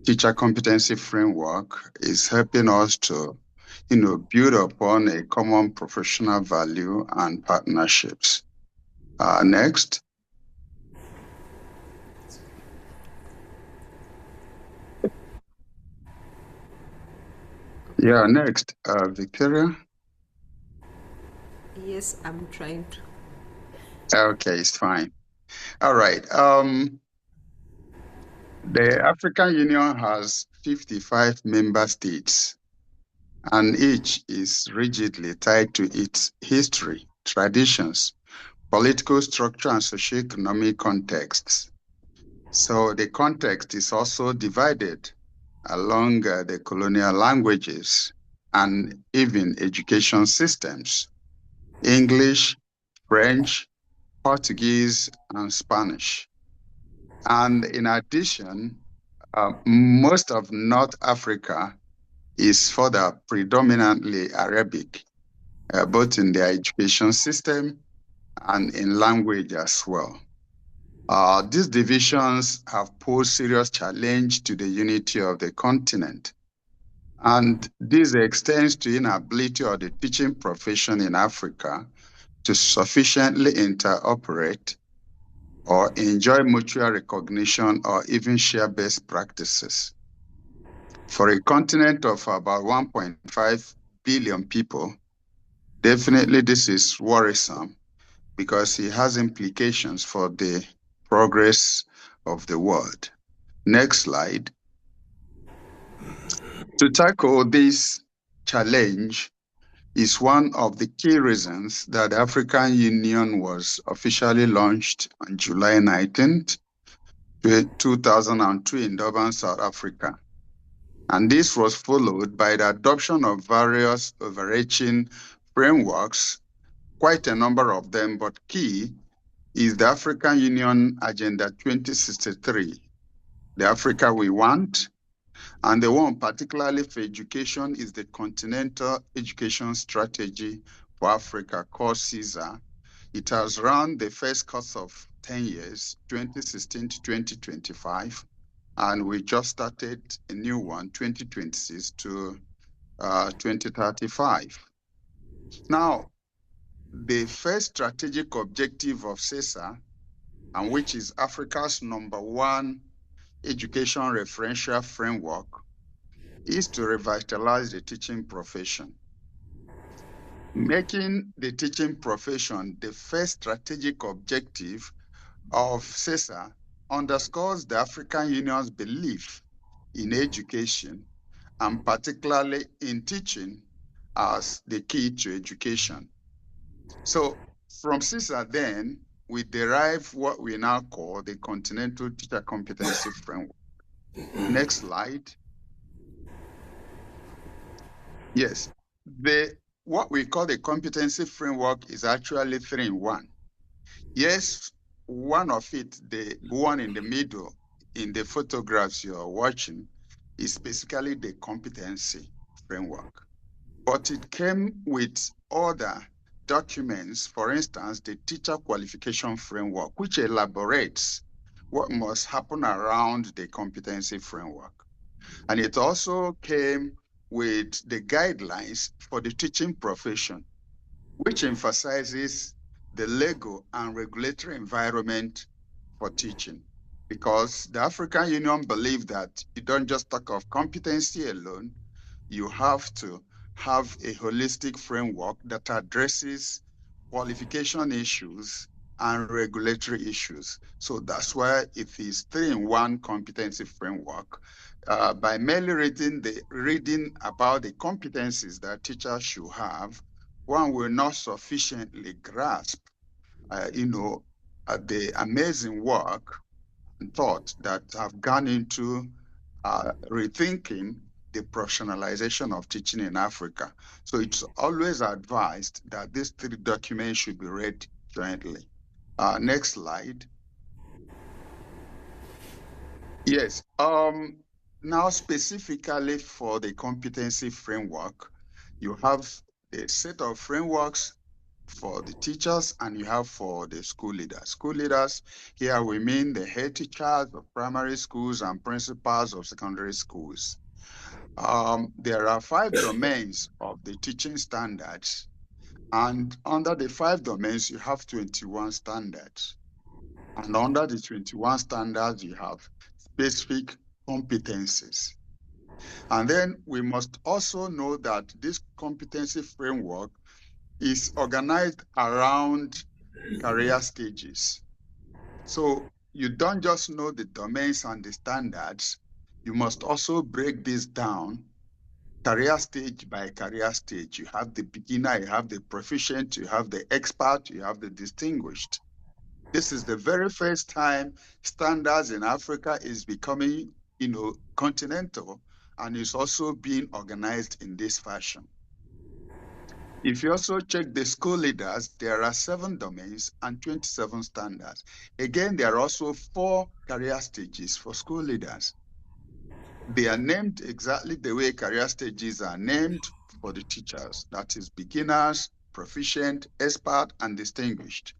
teacher competency framework is helping us to, build upon a common professional value and partnerships. Next. Yeah, next, Victoria. Yes, I'm trying to. Okay, it's fine. All right. The African Union has 55 member states, and each is rigidly tied to its history, traditions, political structure, and socioeconomic contexts. So the context is also divided along the colonial languages and even education systems: English, French, Portuguese, and Spanish. And in addition, most of North Africa is further predominantly Arabic, both in their education system and in language as well. These divisions have posed serious challenge to the unity of the continent. And this extends to inability of the teaching profession in Africa to sufficiently interoperate or enjoy mutual recognition or even share best practices. For a continent of about 1.5 billion people, definitely this is worrisome because it has implications for the progress of the world. Next slide. To tackle this challenge is one of the key reasons that the African Union was officially launched on July 19th, 2002 in Durban, South Africa. And this was followed by the adoption of various overarching frameworks, quite a number of them, but key is the African Union Agenda 2063, the Africa we want. And the one particularly for education is the Continental Education Strategy for Africa, called CIES. It has run the first course of 10 years, 2016 to 2025, and we just started a new one, 2026 to 2035. Now, the first strategic objective of CIES, and which is Africa's #1 education referential framework, is to revitalize the teaching profession. Making the teaching profession the first strategic objective of CIES underscores the African Union's belief in education, and particularly in teaching as the key to education. So from CIES then, we derive what we now call the Continental Teacher Competency Framework. Next slide. Yes, the what we call the competency framework is actually 3 in 1. Yes, one of it, the one in the middle, in the photographs you're watching, is basically the competency framework. But it came with other documents, for instance, the teacher qualification framework, which elaborates what must happen around the competency framework. And it also came with the guidelines for the teaching profession, which emphasizes the legal and regulatory environment for teaching. Because the African Union believes that you don't just talk of competency alone, you have to have a holistic framework that addresses qualification issues and regulatory issues. So that's why it is 3 in 1 competency framework. By merely reading about the competencies that teachers should have, one will not sufficiently grasp, the amazing work and thought that have gone into rethinking the professionalization of teaching in Africa. So it's always advised that these 3 documents should be read jointly. Next slide. Yes. Now, specifically for the competency framework, you have a set of frameworks for the teachers and you have for the school leaders. School leaders, here we mean the head teachers of primary schools and principals of secondary schools. There are 5 domains of the teaching standards, and under the 5 domains, you have 21 standards. And under the 21 standards, you have specific competencies. And then we must also know that this competency framework is organized around career stages. So you don't just know the domains and the standards, you must also break this down career stage by career stage. You have the beginner, you have the proficient, you have the expert, you have the distinguished. This is the very first time standards in Africa is becoming, continental, and is also being organized in this fashion. If you also check the school leaders, there are 7 domains and 27 standards. Again, there are also 4 career stages for school leaders. They are named exactly the way career stages are named for the teachers. That is beginners, proficient, expert, and distinguished.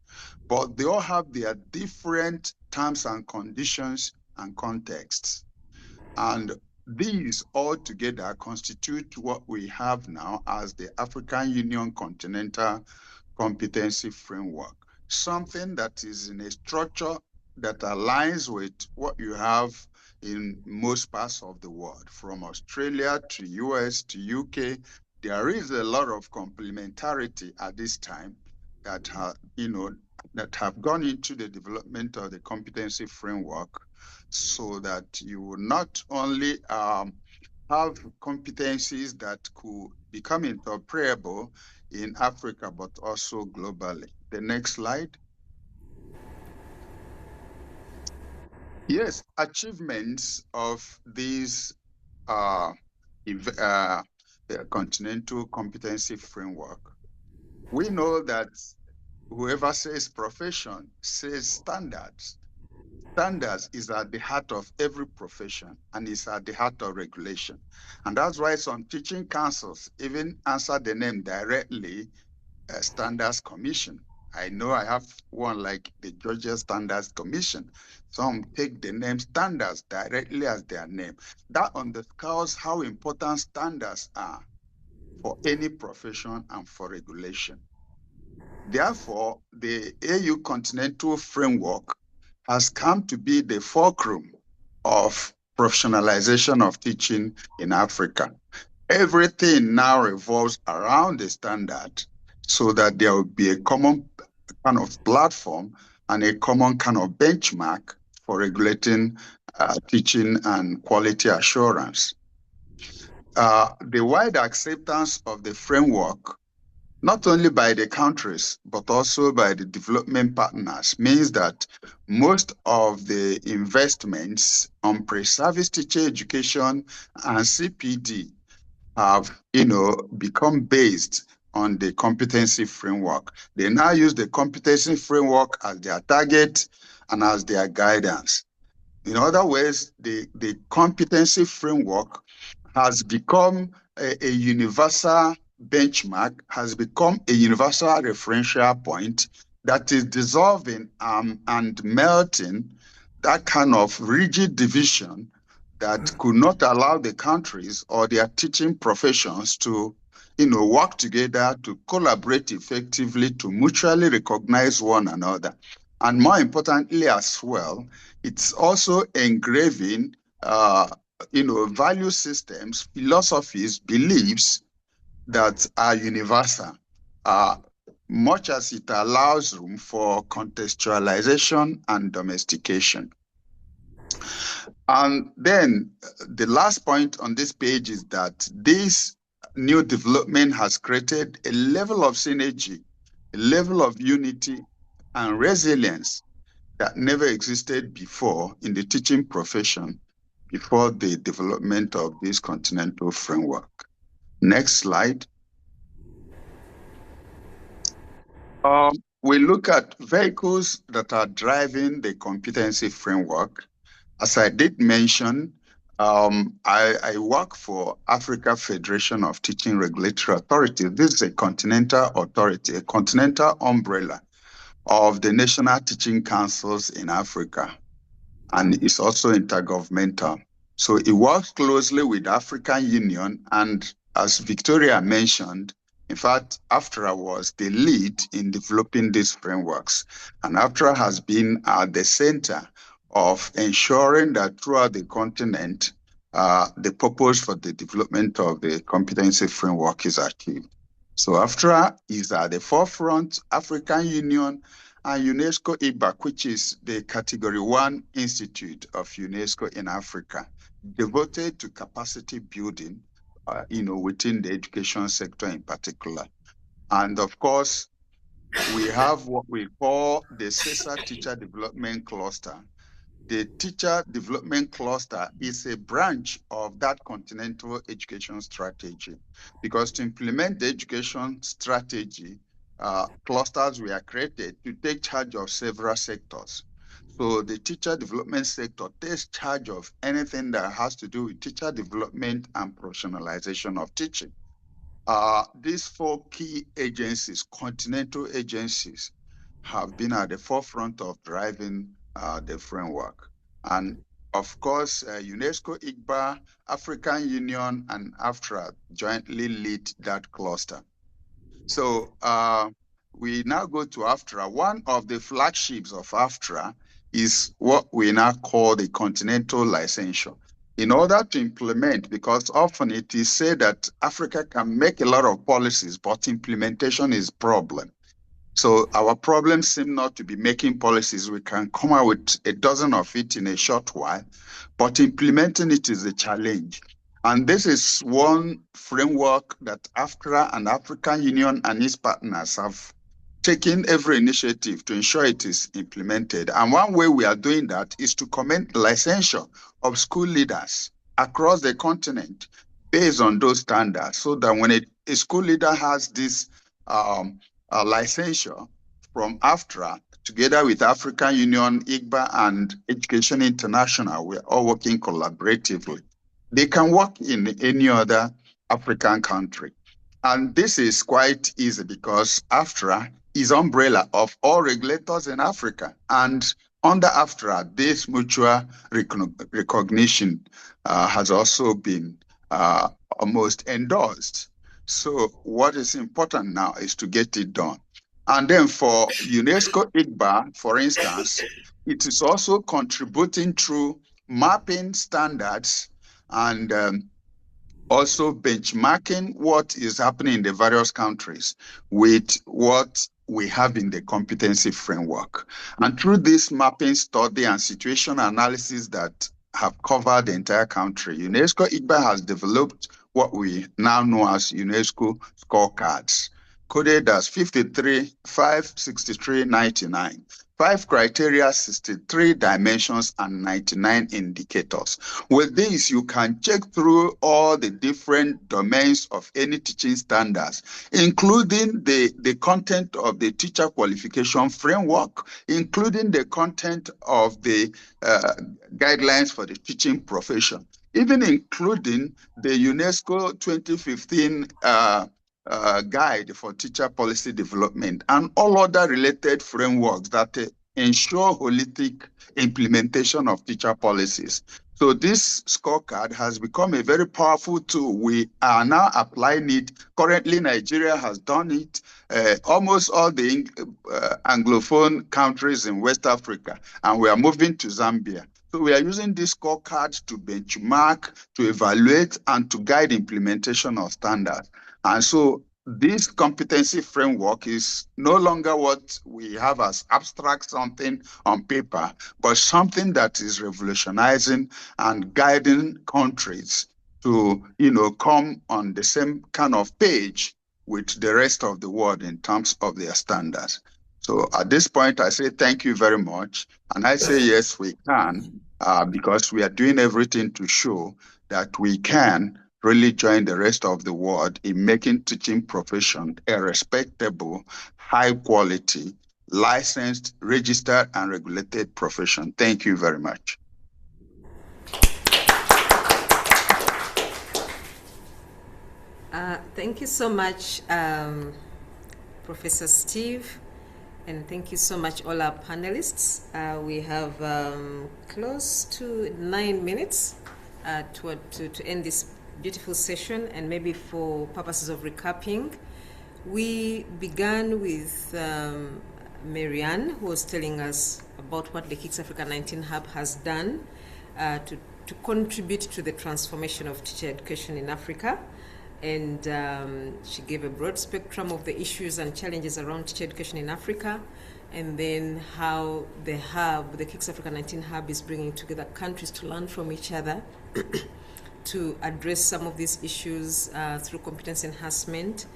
But they all have their different terms and conditions and contexts. And these all together constitute what we have now as the African Union Continental Competency Framework, something that is in a structure that aligns with what you have in most parts of the world, from Australia to US to UK. There is a lot of complementarity at this time that have gone into the development of the competency framework, so that you will not only have competencies that could become interoperable in Africa, but also globally. The next slide. Yes, achievements of these continental competency framework. We know that whoever says profession says standards. Standards is at the heart of every profession and is at the heart of regulation. And that's why some teaching councils even answer the name directly, Standards Commission. I know I have one like the Georgia Standards Commission. Some take the name standards directly as their name. That underscores how important standards are for any profession and for regulation. Therefore, the AU Continental Framework has come to be the fulcrum of professionalization of teaching in Africa. Everything now revolves around the standard, so that there will be a common kind of platform and a common kind of benchmark for regulating teaching and quality assurance. The wide acceptance of the framework, not only by the countries, but also by the development partners, means that most of the investments on pre-service teacher education and CPD have, become based on the competency framework. They now use the competency framework as their target and as their guidance. In other words, the competency framework has become a universal benchmark, has become a universal referential point that is dissolving and melting that kind of rigid division that could not allow the countries or their teaching professions to work together, to collaborate effectively, to mutually recognize one another. And more importantly as well, it's also engraving value systems, philosophies, beliefs that are universal, much as it allows room for contextualization and domestication. And then the last point on this page is that this new development has created a level of synergy, a level of unity and resilience that never existed before in the teaching profession before the development of this continental framework. Next slide. We look at vehicles that are driving the competency framework. As I did mention, I work for Africa Federation of Teaching Regulatory Authorities. This is a continental authority, a continental umbrella of the national teaching councils in Africa, and it's also intergovernmental. So it works closely with the African Union, and as Victoria mentioned, in fact, AFTRA was the lead in developing these frameworks, and AFTRA has been at the center of ensuring that throughout the continent, the purpose for the development of the competency framework is achieved. So AFTRA is at the forefront, African Union, and UNESCO IGBA, which is the Category 1 institute of UNESCO in Africa, devoted to capacity building, within the education sector in particular. And of course, we have what we call the CIES Teacher Development Cluster. The Teacher Development Cluster is a branch of that continental education strategy, because to implement the education strategy, clusters were created to take charge of several sectors. So the teacher development sector takes charge of anything that has to do with teacher development and professionalization of teaching. These 4 key agencies, continental agencies, have been at the forefront of driving the framework. And of course, UNESCO IGBA, African Union, and AFTRA jointly lead that cluster. So we now go to AFTRA. One of the flagships of AFTRA is what we now call the continental licensure. In order to implement, because often it is said that Africa can make a lot of policies, but implementation is a problem. So our problem seems not to be making policies. We can come out with a dozen of it in a short while, but implementing it is a challenge. And this is one framework that AFTRA and African Union and its partners have taken every initiative to ensure it is implemented. And one way we are doing that is to commence licensure of school leaders across the continent based on those standards, so that when a school leader has this licensure from AFTRA, together with African Union, IGBA, and Education International, we're all working collaboratively. They can work in any other African country. And this is quite easy because AFTRA is umbrella of all regulators in Africa. And under AFTRA, this mutual recognition has also been almost endorsed. So what is important now is to get it done. And then for UNESCO IGBA, for instance, it is also contributing through mapping standards and also benchmarking what is happening in the various countries with what we have in the competency framework. And through this mapping study and situation analysis that have covered the entire country, UNESCO IGBA has developed what we now know as UNESCO scorecards, coded as 563.99. 5 criteria, 63 dimensions, and 99 indicators. With this, you can check through all the different domains of any teaching standards, including the content of the teacher qualification framework, including the content of the guidelines for the teaching profession, even including the UNESCO 2015 guide for teacher policy development and all other related frameworks that ensure holistic implementation of teacher policies. So this scorecard has become a very powerful tool. We are now applying it. Currently, Nigeria has done it. Almost all the Anglophone countries in West Africa, and we are moving to Zambia. So we are using this scorecard to benchmark, to evaluate, and to guide implementation of standards. And so this competency framework is no longer what we have as abstract something on paper, but something that is revolutionizing and guiding countries to, come on the same kind of page with the rest of the world in terms of their standards. So at this point, I say thank you very much. And I say, yes, we can, because we are doing everything to show that we can really join the rest of the world in making teaching profession a respectable, high quality, licensed, registered, and regulated profession. Thank you very much. Thank you so much, Professor Steve, and thank you so much, all our panelists. We have close to 9 minutes to end this beautiful session, and maybe for purposes of recapping, we began with Maryann, who was telling us about what the KIX Africa 19 Hub has done to contribute to the transformation of teacher education in Africa. And she gave a broad spectrum of the issues and challenges around teacher education in Africa, and then how the hub, the KIX Africa 19 Hub, is bringing together countries to learn from each other to address some of these issues through competence enhancement.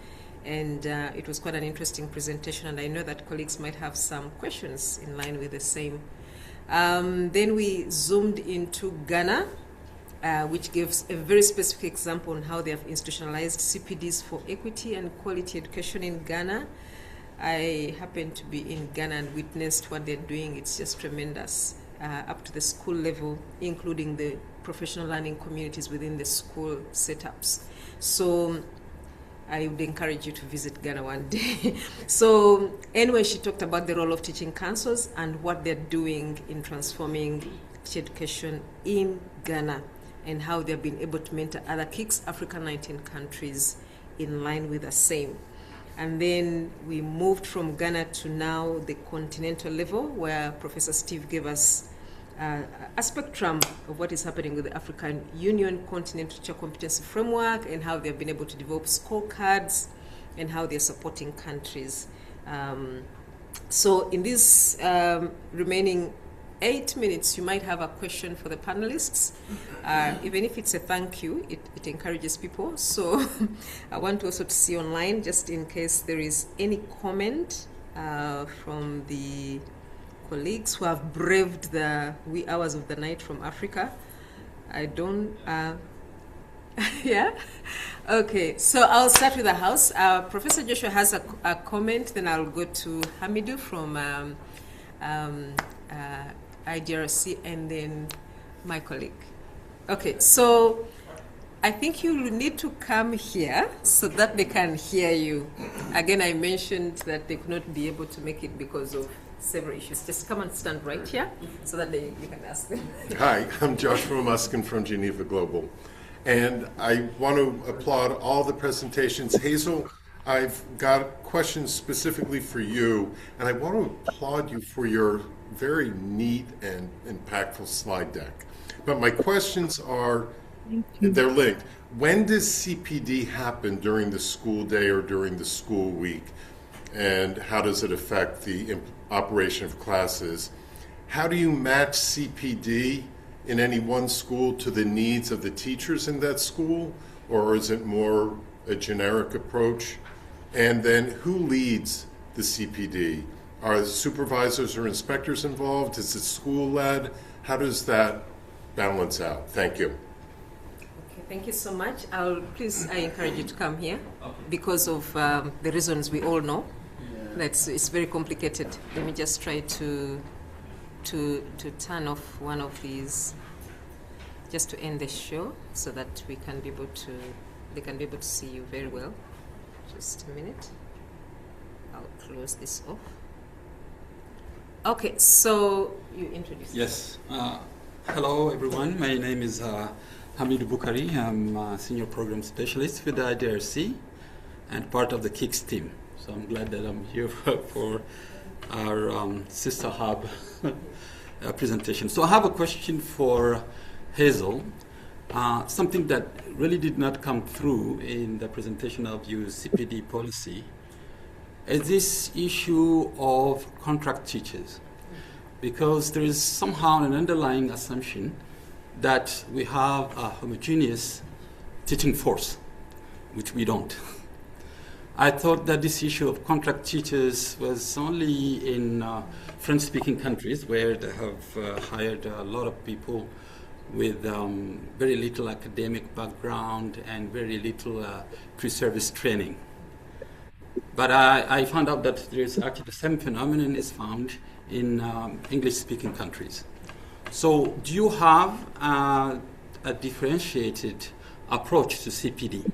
And it was quite an interesting presentation, and I know that colleagues might have some questions in line with the same. Then we zoomed into Ghana, which gives a very specific example on how they have institutionalized CPDs for equity and quality education in Ghana. I happened to be in Ghana and witnessed what they're doing. It's just tremendous, up to the school level, including the professional learning communities within the school setups. So I would encourage you to visit Ghana one day. So anyway, she talked about the role of teaching councils and what they're doing in transforming teacher education in Ghana, and how they've been able to mentor other KIX Africa 19 countries in line with the same. And then we moved from Ghana to now the continental level, where Professor Steve gave us a spectrum of what is happening with the African Union Continental Teacher Competency Framework, and how they've been able to develop scorecards, and how they're supporting countries. So in this remaining 8 minutes, you might have a question for the panelists. Even if it's a thank you, it encourages people. So I want also to see online, just in case there is any comment from the colleagues who have braved the wee hours of the night from Africa. I don't, yeah? Okay, so I'll start with the house. Professor Joshua has a comment, then I'll go to Hamidou from IDRC, and then my colleague. Okay, so I think you need to come here so that they can hear you. Again, I mentioned that they could not be able to make it because of several issues. Just come and stand right here so that you can ask them. Hi, I'm Joshua Muskin from Geneva Global. And I want to applaud all the presentations. Hazel, I've got questions specifically for you, and I want to applaud you for your very neat and impactful slide deck. But my questions are, they're linked. When does CPD happen during the school day or during the school week? And how does it affect the operation of classes? How do you match CPD in any one school to the needs of the teachers in that school? Or is it more a generic approach? And then who leads the CPD? Are the supervisors or inspectors involved? Is it school-led? How does that balance out? Thank you. Okay, thank you so much. I encourage you to come here because of the reasons we all know. It's very complicated. Let me just try to turn off one of these just to end the show so that they can be able to see you very well. Just a minute. I'll close this off. Okay, so you introduce yourself. Yes. Hello, everyone. My name is Hamid Bukhari. I'm a senior program specialist with the IDRC and part of the KIX team. So I'm glad that I'm here for our sister hub presentation. So I have a question for Hazel. Something that really did not come through in the presentation of your CPD policy is this issue of contract teachers, because there is somehow an underlying assumption that we have a homogeneous teaching force, which we don't. I thought that this issue of contract teachers was only in French-speaking countries where they have hired a lot of people with very little academic background and very little pre-service training. But I found out that there's actually the same phenomenon is found in English-speaking countries. So do you have a differentiated approach to CPD?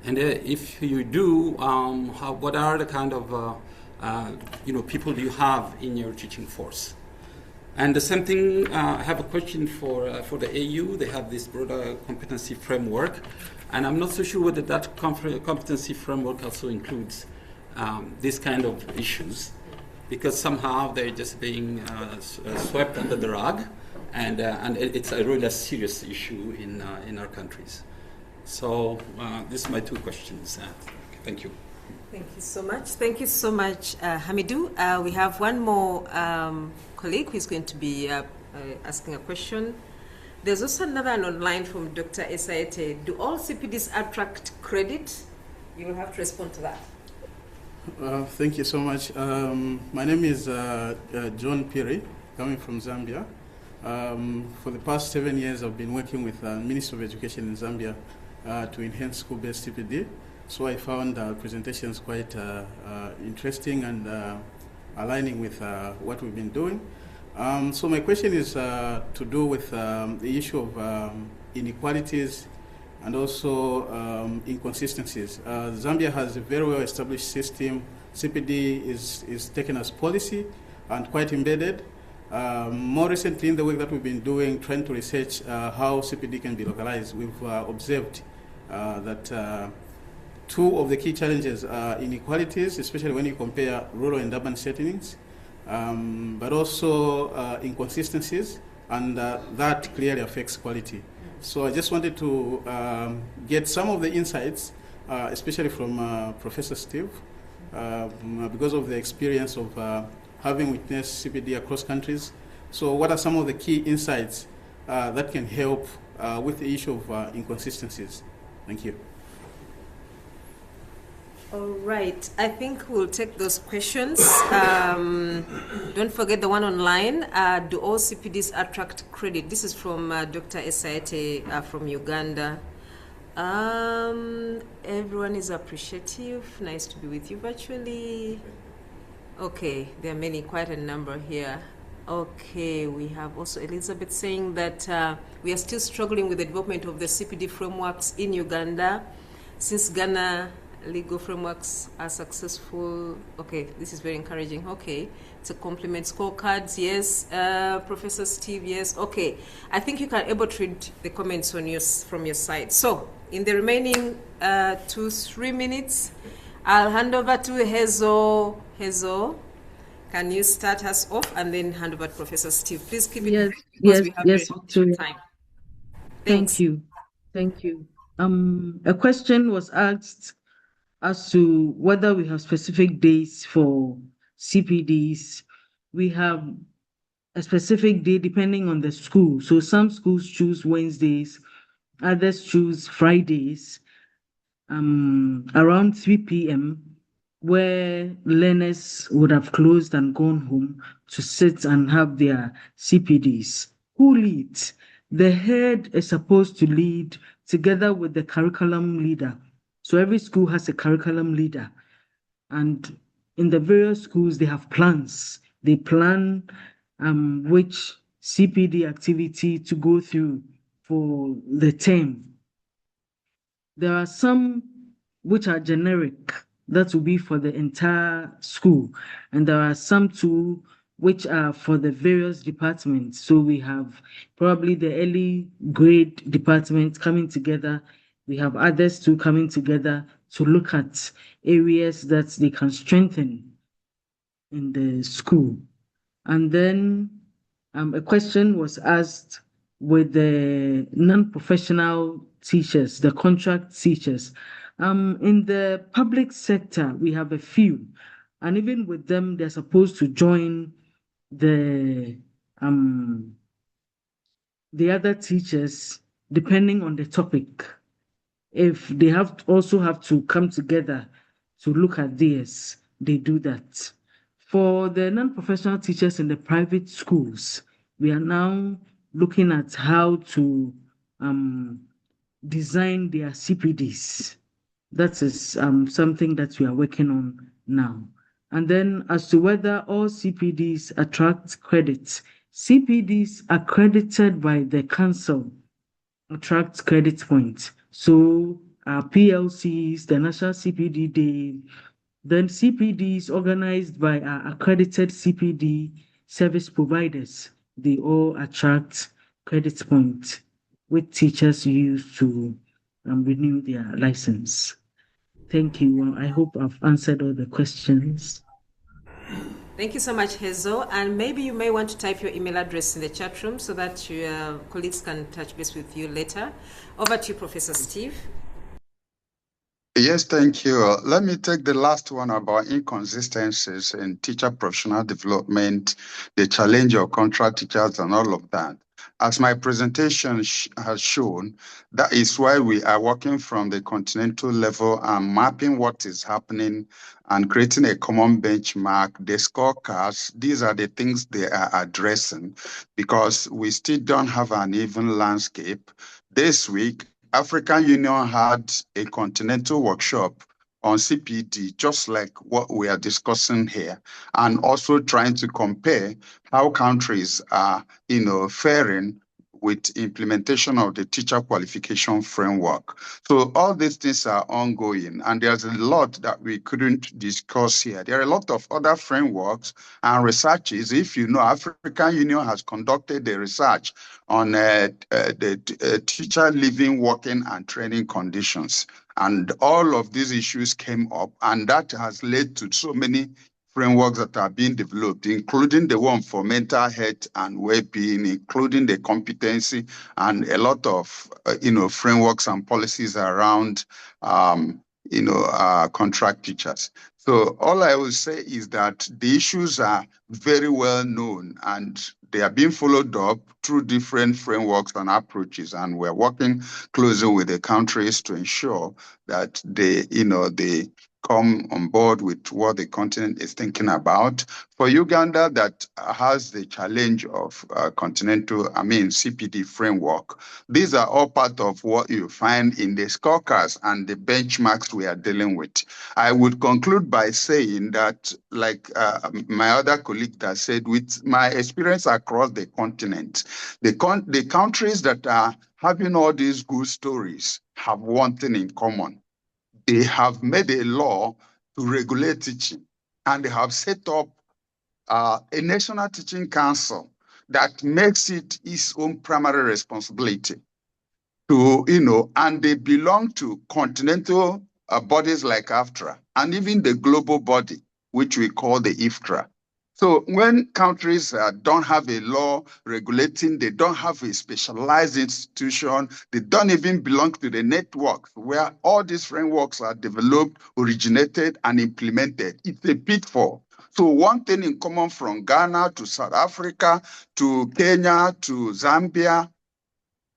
And if you do, what are the kind of people do you have in your teaching force? And the same thing, I have a question for the AU. They have this broader competency framework, and I'm not so sure whether that competency framework also includes these kind of issues, because somehow they're just being swept under the rug, and it's a really serious issue in our countries. So these are my two questions. Thank you. Thank you so much. Thank you so much, Hamidou. We have one more colleague who is going to be asking a question. There's also another one online from Dr. Esaete. Do all CPDs attract credit? You will have to respond to that. Thank you so much. My name is John Piri, coming from Zambia. For the past 7 years, I've been working with the Ministry of Education in Zambia to enhance school-based CPD. So I found presentations quite interesting and aligning with what we've been doing. So my question is to do with the issue of inequalities and also inconsistencies. Zambia has a very well-established system. CPD is taken as policy and quite embedded. More recently, in the work that we've been doing, trying to research how CPD can be localized, we've observed that two of the key challenges are inequalities, especially when you compare rural and urban settings, but also inconsistencies, and that clearly affects quality. So I just wanted to get some of the insights, especially from Professor Steve, because of the experience of having witnessed CPD across countries. So what are some of the key insights that can help with the issue of inconsistencies? Thank you. All right, I think we'll take those questions. Don't forget the one online. Do all CPDs attract credit? This is from Dr. Esaete from Uganda. Everyone is appreciative. Nice to be with you virtually. Okay, there are many, quite a number here. Okay, we have also Elizabeth saying that we are still struggling with the development of the CPD frameworks in Uganda. Since Ghana legal frameworks are successful. Okay, this is very encouraging. Okay, to complement scorecards, yes. Professor Steve, yes. Okay, I think you can able to read the comments on from your side. So, in the remaining 2-3 minutes, I'll hand over to Hazel. Hazel, can you start us off and then hand over to Professor Steve? Please keep it because we have very short time. Thanks. Thank you. A question was asked as to whether we have specific days for CPDs. We have a specific day depending on the school. So some schools choose Wednesdays, others choose Fridays. around 3 p.m., where learners would have closed and gone home to sit and have their CPDs. Who leads? The head is supposed to lead together with the curriculum leader. So every school has a curriculum leader. And in the various schools, they have plans. They plan which CPD activity to go through for the term. There are some which are generic, that will be for the entire school. And there are some too which are for the various departments. So we have probably the early grade department coming together. We have others too coming together to look at areas that they can strengthen in the school. And then a question was asked with the non-professional teachers, the contract teachers. In the public sector, we have a few, and even with them, they're supposed to join the other teachers depending on the topic. If they also have to come together to look at this, they do that. For the non-professional teachers in the private schools, we are now looking at how to design their CPDs. That is something that we are working on now. And then as to whether all CPDs attract credits, CPDs accredited by the council attract credit points. So our PLCs, the National CPD Day, then CPDs organized by our accredited CPD service providers, they all attract credit points which teachers use to renew their license. Thank you. I hope I've answered all the questions. Thank you so much, Hazel. And maybe you may want to type your email address in the chat room so that your colleagues can touch base with you later. Over to you, Professor Steve. Yes, thank you. Let me take the last one about inconsistencies in teacher professional development, the challenge of contract teachers and all of that. As my presentation has shown, that is why we are working from the continental level and mapping what is happening and creating a common benchmark, the scorecards. These are the things they are addressing because we still don't have an even landscape. This week, African Union had a continental workshop on CPD, just like what we are discussing here, and also trying to compare how countries are, faring with implementation of the teacher qualification framework. So all these things are ongoing, and there's a lot that we couldn't discuss here. There are a lot of other frameworks and researches. If you know, African Union has conducted the research on the teacher living, working, and training conditions. And all of these issues came up, and that has led to so many frameworks that are being developed, including the one for mental health and well-being, including the competency, and a lot of frameworks and policies around contract teachers. So all I will say is that the issues are very well known and they are being followed up through different frameworks and approaches, and we're working closely with the countries to ensure they come on board with what the continent is thinking about. For Uganda, that has the challenge of CPD framework. These are all part of what you find in the scorecards and the benchmarks we are dealing with. I would conclude by saying that, like my other colleague that said, with my experience across the continent, the countries that are having all these good stories have one thing in common. They have made a law to regulate teaching, and they have set up a national teaching council that makes it its own primary responsibility to, and they belong to continental bodies like AFTRA and even the global body, which we call the AFTRA. So when countries don't have a law regulating, they don't have a specialized institution, they don't even belong to the networks where all these frameworks are developed, originated, and implemented. It's a pitfall. So one thing in common from Ghana to South Africa to Kenya to Zambia,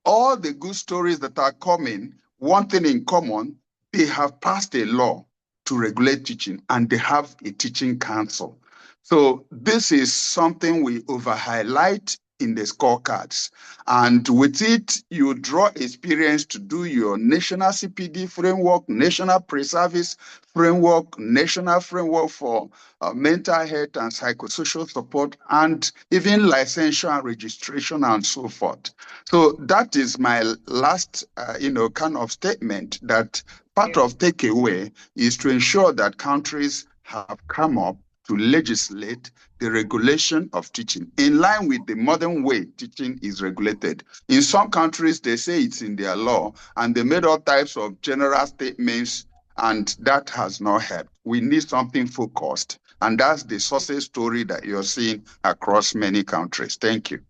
all the good stories that are coming, one thing in common, they have passed a law to regulate teaching, and they have a teaching council. So this is something we over-highlight in the scorecards. And with it, you draw experience to do your national CPD framework, national pre-service framework, national framework for mental health and psychosocial support, and even licensure and registration and so forth. So that is my last, kind of statement, that part of takeaway is to ensure that countries have come up to legislate the regulation of teaching in line with the modern way teaching is regulated. In some countries, they say it's in their law, and they made all types of general statements, and that has not helped. We need something focused, and that's the success story that you're seeing across many countries. Thank you.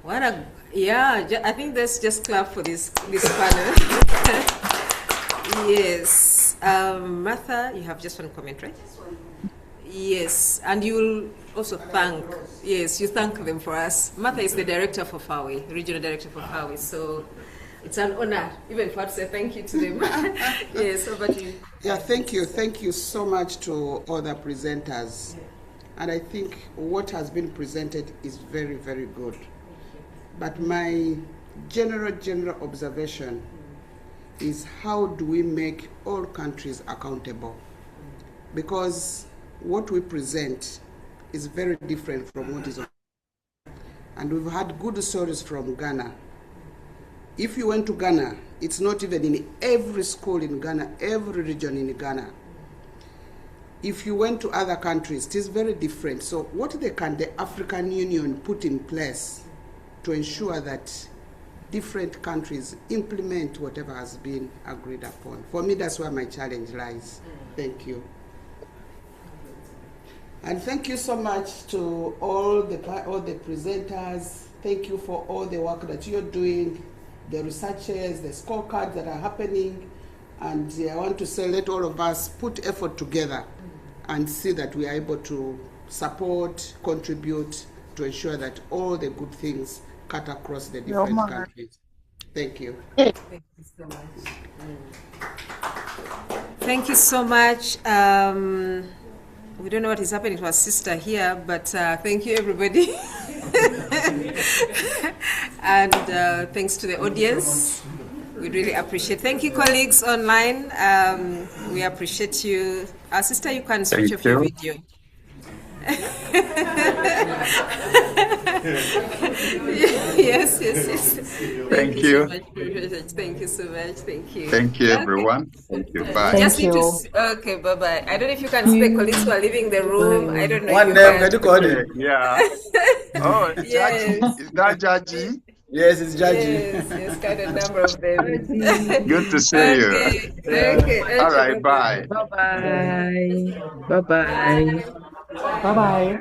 I think let's just clap for this panel. Yes. Martha, you have just one comment, right? Yes, and you'll also you thank them for us. Martha is the director for FAWE, regional director for FAWE, so it's an honor even for us to say thank you to them. Yes, over to you. Yeah, thank you. Thank you so much to all the presenters. And I think what has been presented is very, very good. But my general observation is, how do we make all countries accountable? Because what we present is very different from what is on. And we've had good stories from Ghana. If you went to Ghana, it's not even in every school in Ghana, every region in Ghana. If you went to other countries, it is very different. So what can the African Union put in place to ensure that different countries implement whatever has been agreed upon? For me, that's where my challenge lies. Thank you. And thank you so much to all the presenters. Thank you for all the work that you're doing, the researches, the scorecards that are happening. And I want to say, let all of us put effort together and see that we are able to support, contribute to ensure that all the good things cut across the different countries. Thank you. Thank you so much. Thank you so much. We don't know what is happening to our sister here, but thank you, everybody. And thanks to the audience. We really appreciate. Thank you, colleagues online. We appreciate you. Our sister, you can switch off your video. Yes. Thank you so much. Thank you so much. Thank you. Thank you, everyone. Thank you. Bye. Just need to. Okay, bye. I don't know if you can see the colleagues who are leaving the room. I don't know. One name, yeah. Oh, yes. Is that Jaji? Yes, it's Jaji. Yes, quite a number of them. Good to see you. Okay. All right, bye. Bye-bye. Bye-bye. Bye-bye.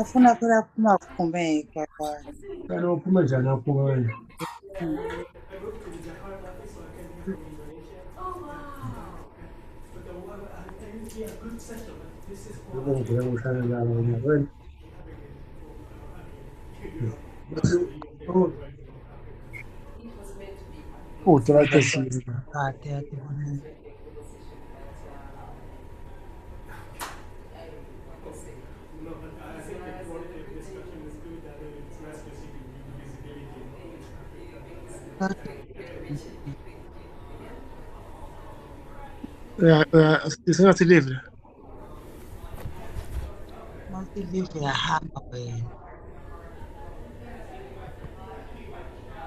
afuna kwenda kuma kume kwa Kana kuma jana kuma wani. Zan kira mutane da alamun wani. Oh, try to see. It's not to live. Not to live in a hammer way.